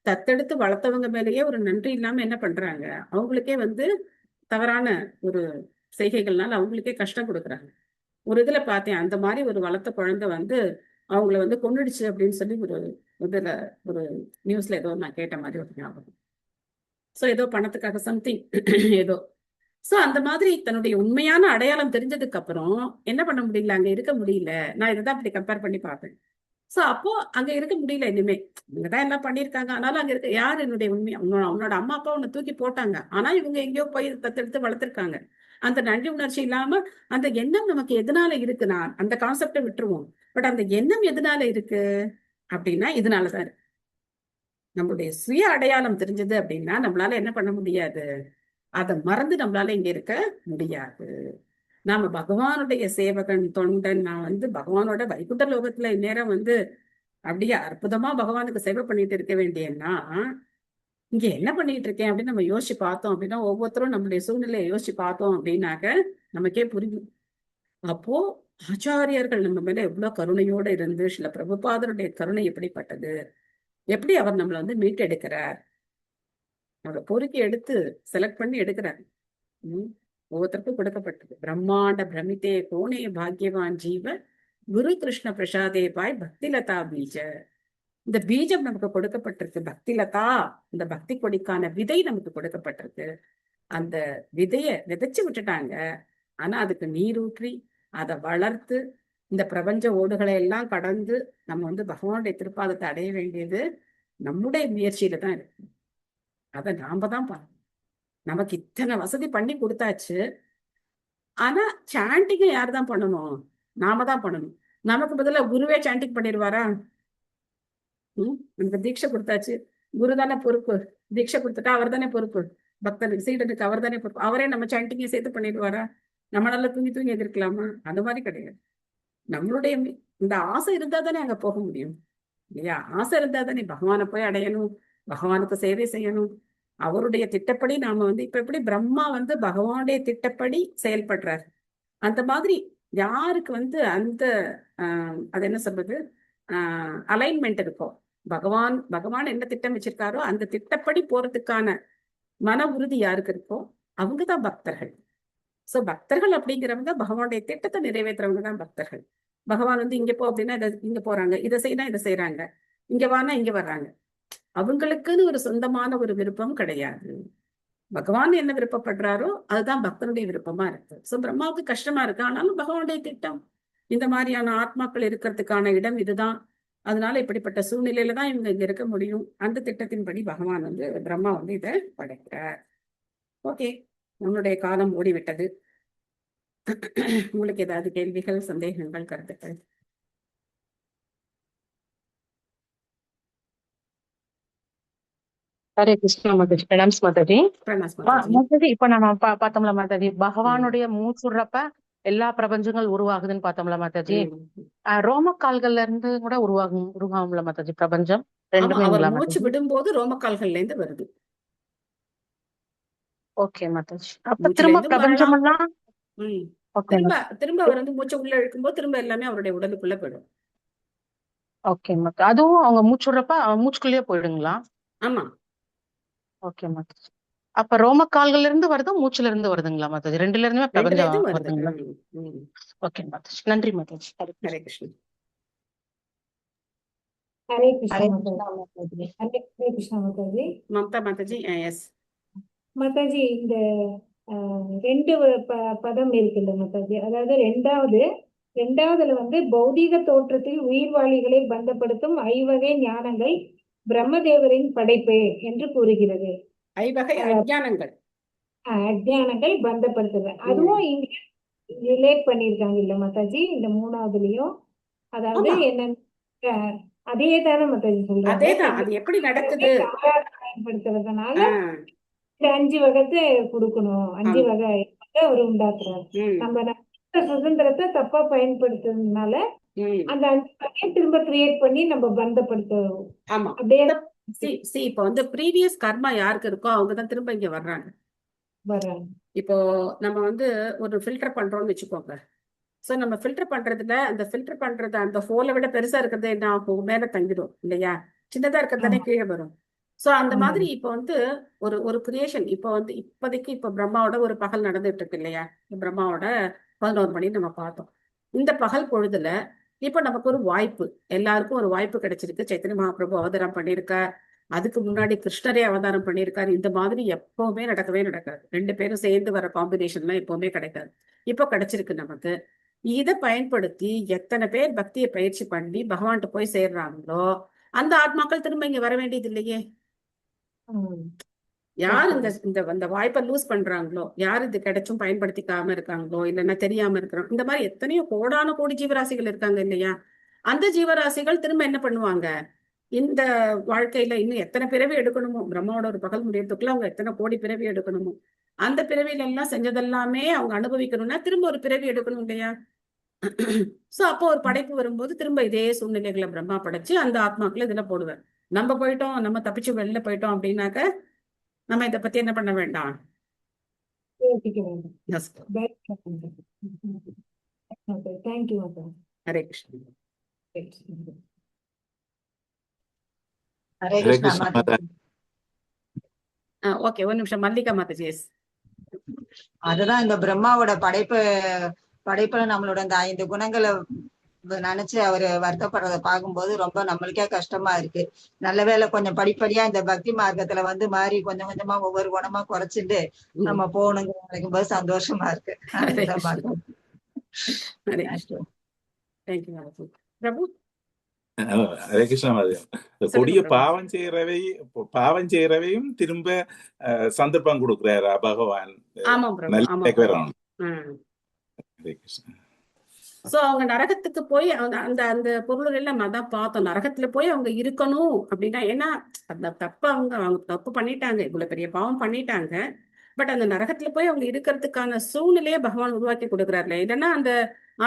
A: தத்தெடுத்து வளர்த்தவங்க மேலேயே ஒரு நன்றி இல்லாம என்ன பண்றாங்க, அவங்களுக்கே தவறான ஒரு செய்கைகள்னால அவங்களுக்கே கஷ்டம் கொடுக்குறாங்க. ஒரு இதுல பார்த்தேன், அந்த மாதிரி ஒரு வளர்த்த குழந்தை அவங்கள கொன்னுடுச்சு அப்படின்னு சொல்லி ஒரு நியூஸ்ல ஏதோ நான் கேட்ட மாதிரி ஒரு ஞாபகம். ஸோ ஏதோ பணத்துக்காக சம்திங் ஏதோ. சோ அந்த மாதிரி தன்னுடைய உண்மையான அடையாளம் தெரிஞ்சதுக்கு அப்புறம் என்ன பண்ண முடியல, அங்க இருக்க முடியல. நான் இதைதான் அப்படி கம்பேர் பண்ணி பார்ப்பேன். சோ அப்போ அங்க இருக்க முடியல. இனிமே இங்கதான் எல்லாம் பண்ணிருக்காங்க, ஆனாலும் அங்க இருக்க யார் என்னுடைய உண்மை, அவனோட அம்மா அப்பா உன்னை தூக்கி போட்டாங்க, ஆனா இவங்க எங்கேயோ போய் தத்தெடுத்து வளர்த்திருக்காங்க. அந்த நன்றி உணர்ச்சி இல்லாம அந்த எண்ணம் நமக்கு எதனால இருக்குன்னா அந்த கான்செப்டை விட்டுருவோம். பட் அந்த எண்ணம் எதனால இருக்கு அப்படின்னா இதனாலதான் இருக்கு. நம்மளுடைய சுய அடையாளம் தெரிஞ்சது அப்படின்னா நம்மளால என்ன பண்ண முடியாது, அதை மறந்து நம்மளால இங்க இருக்க முடியாது. நாம பகவானுடைய சேவகன் தொண்டன், நான் பகவானோட வைகுண்ட லோகத்துல இந்நேரம் அப்படியே அற்புதமா பகவானுக்கு சேவை பண்ணிட்டு இருக்க வேண்டியன்னா இங்க என்ன பண்ணிட்டு இருக்கேன் அப்படின்னு நம்ம யோசிச்சு பார்த்தோம் அப்படின்னா, ஒவ்வொருத்தரும் நம்மளுடைய சூழ்நிலையை யோசிச்சு பார்த்தோம் அப்படின்னாக்க நமக்கே புரியும். அப்போ ஆச்சாரியர்கள் நம்ம மேல எவ்வளவு கருணையோட இருந்து, சில பிரபுபாதருடைய கருணை எப்படிப்பட்டது, எப்படி அவர் நம்மளை மீட்டெடுக்கிறார், அவரை பொறுக்கி எடுத்து செலக்ட் பண்ணி எடுக்கிறார். ஒவ்வொருத்தருக்கும் கொடுக்கப்பட்டது. பிரம்மாண்ட பிரமிதே கோணே பாக்யவான் ஜீவ குரு கிருஷ்ண பிரசாதே பாய் பக்திலதா பீஜ. இந்த பீஜம் நமக்கு கொடுக்கப்பட்டிருக்கு, பக்திலதா. இந்த பக்தி கொடிக்கான விதை நமக்கு கொடுக்கப்பட்டிருக்கு. அந்த விதைய விதைச்சு விட்டுட்டாங்க. ஆனா அதுக்கு நீரூற்றி அதை வளர்த்து இந்த பிரபஞ்ச ஓடுகளை எல்லாம் கடந்து நம்ம பகவானுடைய திருப்பாதத்தை அடைய வேண்டியது நம்முடைய முயற்சியில தான் இருக்கு. அதை நாம தான் பண்ணணும். நமக்கு இத்தனை வசதி பண்ணி கொடுத்தாச்சு, ஆனா சாண்டிங்க யார் தான் பண்ணணும், நாம தான் பண்ணணும். நமக்கு பதிலா குருவே சாண்டிங் பண்ணிடுவாரா? நமக்கு தீட்சை கொடுத்தாச்சு, குரு தானே பொறுப்பு. தீட்சை கொடுத்துட்டா அவர் தானே பொறுப்பு, பக்தனுக்கு சீடனுக்கு அவர் தானே பொறுப்பு. அவரே நம்ம சாண்டிங்கை சேர்த்து பண்ணிடுவாரா? நம்ம நல்லா தூங்கி தூங்கி எதிர்க்கலாமா? அந்த மாதிரி கிடையாது. நம்மளுடைய இந்த ஆசை இருந்தா தானே அங்க போக முடியும் இல்லையா? ஆசை இருந்தா தானே பகவானை போய் அடையணும், பகவானுக்கு சேவை செய்யணும். அவருடைய திட்டப்படி நாம இப்ப எப்படி பிரம்மா பகவானுடைய திட்டப்படி செயல்படுறாரு, அந்த மாதிரி யாருக்கு அந்த அது என்ன சொல்றது அலைன்மெண்ட் இருக்கோ, பகவான் என்ன திட்டம் வச்சிருக்காரோ அந்த திட்டப்படி போறதுக்கான மன உறுதி யாருக்கு இருக்கோ அவங்கதான் பக்தர்கள். சோ பக்தர்கள் அப்படிங்கிறவங்க பகவானுடைய திட்டத்தை நிறைவேற்றுறவங்க தான் பக்தர்கள். பகவான் இங்க போ அப்படின்னா இங்க போறாங்க, இதை செய்யணும் இதை செய்யறாங்க, இங்க வானா இங்க வர்றாங்க. அவங்களுக்குன்னு ஒரு சொந்தமான ஒரு விருப்பம் கிடையாது. பகவான் என்ன விருப்பப்படுறாரோ அதுதான் பக்தனுடைய விருப்பமா இருக்கு. சோ பிரம்மாவுக்கு கஷ்டமா இருக்கு, ஆனாலும் பகவானுடைய திட்டம் இந்த மாதிரியான ஆத்மாக்கள் இருக்கிறதுக்கான இடம் இதுதான். அதனால இப்படிப்பட்ட சூழ்நிலையில தான் இவங்க இங்க இருக்க முடியும். அந்த திட்டத்தின்படி பகவான் பிரம்மா இதை படைக்கிறார். ஓகே, நம்மளுடைய காலம் ஓடிவிட்டது. உங்களுக்கு ஏதாவது கேள்விகள், சந்தேகங்கள், கருத்துக்கள்?
G: ஹரே கிருஷ்ணா மாதாஜி. பிரணாம்ஸ் மாதாஜி.
A: மாதாஜி,
G: இப்ப நம்ம பார்த்தோம்ல மாதாஜி, பகவானுடைய மூச்சுடுறப்ப எல்லா பிரபஞ்சங்கள் உருவாகுதுன்னு பார்த்தோம்ல மாதாஜி. ரோமக்கால்கள்ல இருந்து கூட உருவாகும்ல மாதாஜி பிரபஞ்சம்? ரெண்டுமே
A: மூச்சு விடும்போது ரோமக்கால்கள்ல இருந்து வருது.
G: ஓகே மாதாஜி. அப்ப திரும்ப பிரபஞ்சம் எல்லாம்
A: திரும்ப அவர் மூச்சு உள்ள இழுக்கும்போது திரும்ப எல்லாமே அவருடைய உடலுக்குள்ள போயிடும்.
G: ஓகே மாதா. அதுவும் அவங்க மூச்சுடுறப்ப மூச்சுக்குள்ளேயே போயிடுங்களா?
A: ஆமா.
G: ஓகே மாதாஜி. அப்ப ரோமக்கால்கள்ல இருந்து வருது, மூச்சுல இருந்து வருதுங்களா மாதாஜி? ரெண்டுல இருந்துமே பிரபஞ்சம் வருதுங்களா? ஓகே மாதாஜி, நன்றி மாதாஜி.
A: ஹரே கிருஷ்ணா.
I: ஹரே கிருஷ்ணா மாதாஜி. ஹரே கிருஷ்ணா மாதாஜி.
A: மம்தா மாதாஜி. எஸ்
I: மாதாஜி, இந்த 2 பதம் இருக்குல்ல மாதாஜி, அதாவது ரெண்டாவதுல பௌதீக தோற்றத்தில் உயிர்வாளிகளை பந்தப்படுத்தும் ஐவகை ஞானங்கள் பிரம்மதேவரின் படைப்பு என்று கூறுகிறது.
A: ஐவகை
I: அஜ்ஞானங்கள் பந்தப்படுத்துது. அதுவும் இங்க ரிலேட் பண்ணிருக்காங்க இல்ல மாதாஜி இந்த 3வதுலயும்? அதாவது என்ன அதே தானே மாதாஜி சொல்றாங்க?
A: அதேதான். அது எப்படி நடக்குது
I: பயன்படுத்துறதுனால இந்த 5 வகத்தை கொடுக்கணும், 5 வகை ஒரு உண்டாக்குறாரு. நம்ம சுதந்திரத்தை தப்பா பயன்படுத்துறதுனால அந்த 5 வகையை திரும்ப கிரியேட் பண்ணி நம்ம பந்தப்படுத்துறோம். அப்படியே
A: இப்ப ப்ரீவியஸ் கர்மா யாருக்கு இருக்கோ அவங்கதான் திரும்ப இங்க வர்றாங்க. இப்போ நம்ம ஒரு ஃபில்டர் பண்றோம்னு வச்சுக்கோங்க. சோ நம்ம ஃபில்டர் பண்றதுல அந்த ஹோலை விட பெருசா இருக்கிறது என்ன ஆகும், மேல தங்கிடும் இல்லையா? சின்னதா இருக்கிறதானே கீழே வரும். சோ அந்த மாதிரி இப்போ ஒரு கிரியேஷன் இப்போ இப்போதைக்கு இப்போ பிரம்மாவோட ஒரு பகல் நடந்துட்டு இருக்கு இல்லையா? பிரம்மாவோட 11 மணி நம்ம பார்த்தோம். இந்த பகல் பொழுதுல இப்ப நமக்கு ஒரு வாய்ப்பு, எல்லாருக்கும் ஒரு வாய்ப்பு கிடைச்சிருக்கு. சைத்தன்ய மகாபிரபு அவதாரம் பண்ணியிருக்க, அதுக்கு முன்னாடி கிருஷ்ணரே அவதாரம் பண்ணியிருக்காரு. இந்த மாதிரி எப்பவுமே நடக்கவே நடக்காது. 2 பேரும் சேர்ந்து வர காம்பினேஷன்லாம் எப்பவுமே கிடைக்காது. இப்போ கிடைச்சிருக்கு நமக்கு. இதை பயன்படுத்தி எத்தனை பேர் பக்தியை பயிற்சி பண்ணி பகவான்கிட்ட போய் சேர்றாங்களோ அந்த ஆத்மாக்கள் திரும்ப இங்க வர வேண்டியது இல்லையே. யார் இந்த வாய்ப்பை லூஸ் பண்றாங்களோ, யார் இது கிடைச்சும் பயன்படுத்திக்காம இருக்காங்களோ, இல்லைன்னா தெரியாம இருக்கிறோம், இந்த மாதிரி எத்தனையோ கோடான கோடி ஜீவராசிகள் இருக்காங்க இல்லையா. அந்த ஜீவராசிகள் திரும்ப என்ன பண்ணுவாங்க, இந்த வாழ்க்கையில இன்னும் எத்தனை பிறவி எடுக்கணுமோ, பிரம்மாவோட ஒரு பகல் முடியறதுக்குள்ள அவங்க எத்தனை கோடி பிறவி எடுக்கணுமோ, அந்த பிறவியில எல்லாம் செஞ்சதெல்லாமே அவங்க அனுபவிக்கணும்னா திரும்ப ஒரு பிறவி எடுக்கணும் இல்லையா. சோ அப்போ ஒரு படைப்பு வரும்போது திரும்ப இதே சூழ்நிலைகளை பிரம்மா படைச்சு அந்த ஆத்மாக்களை இதுல போடுவேன். நம்ம போயிட்டோம், நம்ம தப்பிச்சு வெளில போயிட்டோம் அப்படின்னாக்க நம்ம இதை பத்தி என்ன பண்ண வேண்டாம். ஹரே கிருஷ்ணா.
F: ஹரே கிருஷ்ணா மாதா.
A: ஓகே, ஒரு நிமிஷம். மல்லிகா மாதாஜி.
F: அதுதான் இந்த பிரம்மாவோட படைப்புல நம்மளோட இந்த 5 குணங்களை நினைச்சு அவரு வருத்தப்படுறத பார்க்கும்போது ரொம்ப நம்மளுக்கே கஷ்டமா இருக்கு. நல்ல வேளை கொஞ்சம் படிப்படியா இந்த பக்தி மார்க்கத்துல மாறி கொஞ்சம் கொஞ்சமா ஒவ்வொரு குணமா குறைச்சிட்டு நம்ம போகணுங்கிற நினைக்கும் போது சந்தோஷமா இருக்கு.
O: ஹரே கிருஷ்ணா மாதா. கொடிய பாவம் செய்யறவையும் திரும்ப சந்தர்ப்பம் கொடுக்கிறாரா பகவான்?
A: சோ அவங்க நரகத்துக்கு போய் அந்த அந்த பொருள்கள் நம்ம அதான் பார்த்தோம். நரகத்துல போய் அவங்க இருக்கணும் அப்படின்னா, ஏன்னா அந்த தப்பு அவங்க தப்பு பண்ணிட்டாங்க, இவ்வளவு பெரிய பாவம் பண்ணிட்டாங்க. பட் அந்த நரகத்துல போய் அவங்க இருக்கிறதுக்கான சூழ்நிலையை பகவான் உருவாக்கி கொடுக்குறாருல. இல்லைன்னா அந்த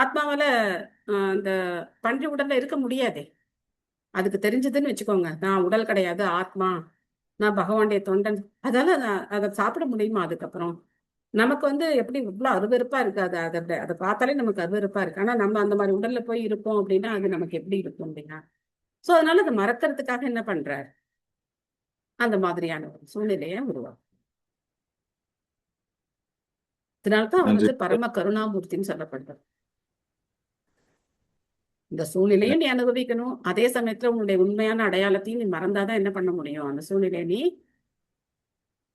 A: ஆத்மாவால அந்த பன்றி உடல்ல இருக்க முடியாதே. அதுக்கு தெரிஞ்சதுன்னு வச்சுக்கோங்க, நான் உடல் கிடையாது, ஆத்மா, நான் பகவானுடைய தொண்டன், அதால அதை சாப்பிட முடியுமா? அதுக்கப்புறம் நமக்கு எப்படி இவ்வளவு அருவருப்பா இருக்காது. அதை பார்த்தாலே நமக்கு அருவருப்பா இருக்கு. ஆனா நம்ம அந்த மாதிரி உடல்ல போய் இருப்போம் அப்படின்னா அது நமக்கு எப்படி இருக்கும் அப்படின்னா, சோ அதனால அதை மறக்கிறதுக்காக என்ன பண்றாரு, அந்த மாதிரியான ஒரு சூழ்நிலையை உருவாக்கும். இதனால்தான் அவர் பரம கருணாமூர்த்தின்னு சொல்லப்படுறார். இந்த சூழ்நிலையை நீ அனுபவிக்கணும், அதே சமயத்துல உன்னுடைய உண்மையான அடையாளத்தையும் நீ மறந்தாதான் என்ன பண்ண முடியும், அந்த சூழ்நிலையை நீ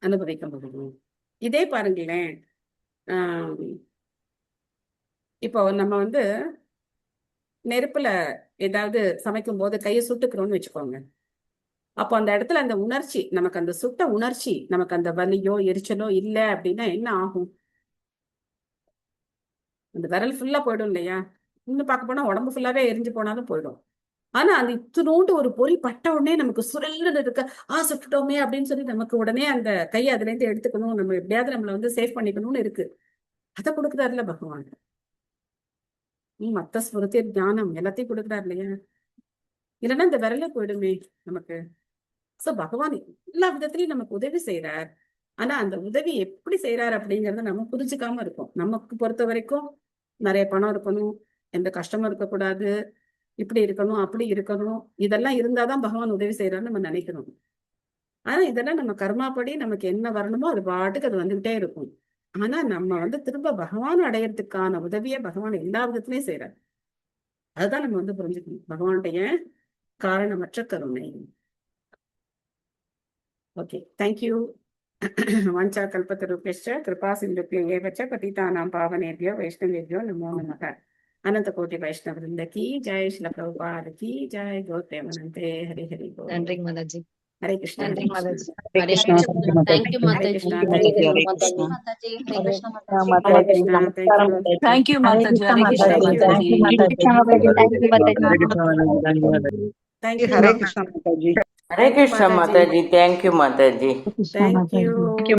A: அனுபவிக்க முடியும். இதே பாருங்களேன், இப்போ நம்ம நெருப்புல ஏதாவது சமைக்கும் போது கையை சுட்டுக்கிறோம்னு வச்சுக்கோங்க. அப்போ அந்த இடத்துல அந்த உணர்ச்சி, நமக்கு அந்த சுட்ட உணர்ச்சி, நமக்கு அந்த வலியோ எரிச்சலோ இல்லை அப்படின்னா என்ன ஆகும்? அந்த விரல் ஃபுல்லா போயிடும் இல்லையா. இன்னும் பார்க்க போனா உடம்பு ஃபுல்லாவே எரிஞ்சு போனாலும் போயிடும். ஆனா அந்த இத்தினோண்டு ஒரு பொறி பட்ட உடனே நமக்கு சுரல்னு இருக்க, சுட்டுட்டோமே அப்படின்னு சொல்லி நமக்கு உடனே அந்த கையை அதுல இருந்து எடுத்துக்கணும், நம்ம எப்படியாவது நம்மள சேவ் பண்ணிக்கணும்னு இருக்கு. அதை கொடுக்குறாருல பகவான். மத்த ஸ்மிருதி ஞானம் எல்லாத்தையும் கொடுக்குறாரு இல்லையா. இல்லைன்னா இந்த விரலே போயிடுமே நமக்கு. சோ பகவான் எல்லா விதத்திலையும் நமக்கு உதவி செய்யறார். ஆனா அந்த உதவி எப்படி செய்யறாரு அப்படிங்கறத நம்ம புரிஞ்சுக்காம இருக்கோம். நமக்கு பொறுத்த வரைக்கும் நிறைய பணம் இருக்கணும், எந்த கஷ்டமும் இருக்கக்கூடாது, இப்படி இருக்கணும் அப்படி இருக்கணும், இதெல்லாம் இருந்தாதான் பகவான் உதவி செய்யறான்னு நம்ம நினைக்கணும். ஆனா இதெல்லாம் நம்ம கர்மாப்படி நமக்கு என்ன வரணுமோ அது பாட்டுக்கு அது வந்துகிட்டே இருக்கும். ஆனா நம்ம திரும்ப பகவான் அடையறதுக்கான உதவியை பகவான் எல்லா விதத்திலையும் செய்யறாரு. அதுதான் நம்ம புரிஞ்சுக்கணும், பகவானுடைய காரணமற்ற கருணை. Okay, thank you. வாஞ்சா கல்பத்தருப்யश्च कृपा सिन्धुभ्यो एव च पतितानां पावनेभ्यो वैष्णवेभ्यो नमो नमः. अनंत कोटि वैष्णव वृंद की जय, श्रील प्रभुपाद की जय, गौर प्रेमानंदे, हरि हरि बोल.
L: நன்றி மாதாஜி.
A: हरे कृष्ण.
L: நன்றி மாதாஜி.
C: ஹரே கிருஷ்ணா. தேங்க்யூ மாதாஜி. தேங்க்யூ மாதாஜி. ஹரே கிருஷ்ணா மாதாஜி. தேங்க்யூ மாதாஜி. ஹரே கிருஷ்ணா மாதாஜி.
A: தேங்க்யூ.
P: ஹரே கிருஷ்ணா மாதாஜி. தேங்க்யூ மாதாஜி.
A: தேங்க்யூ.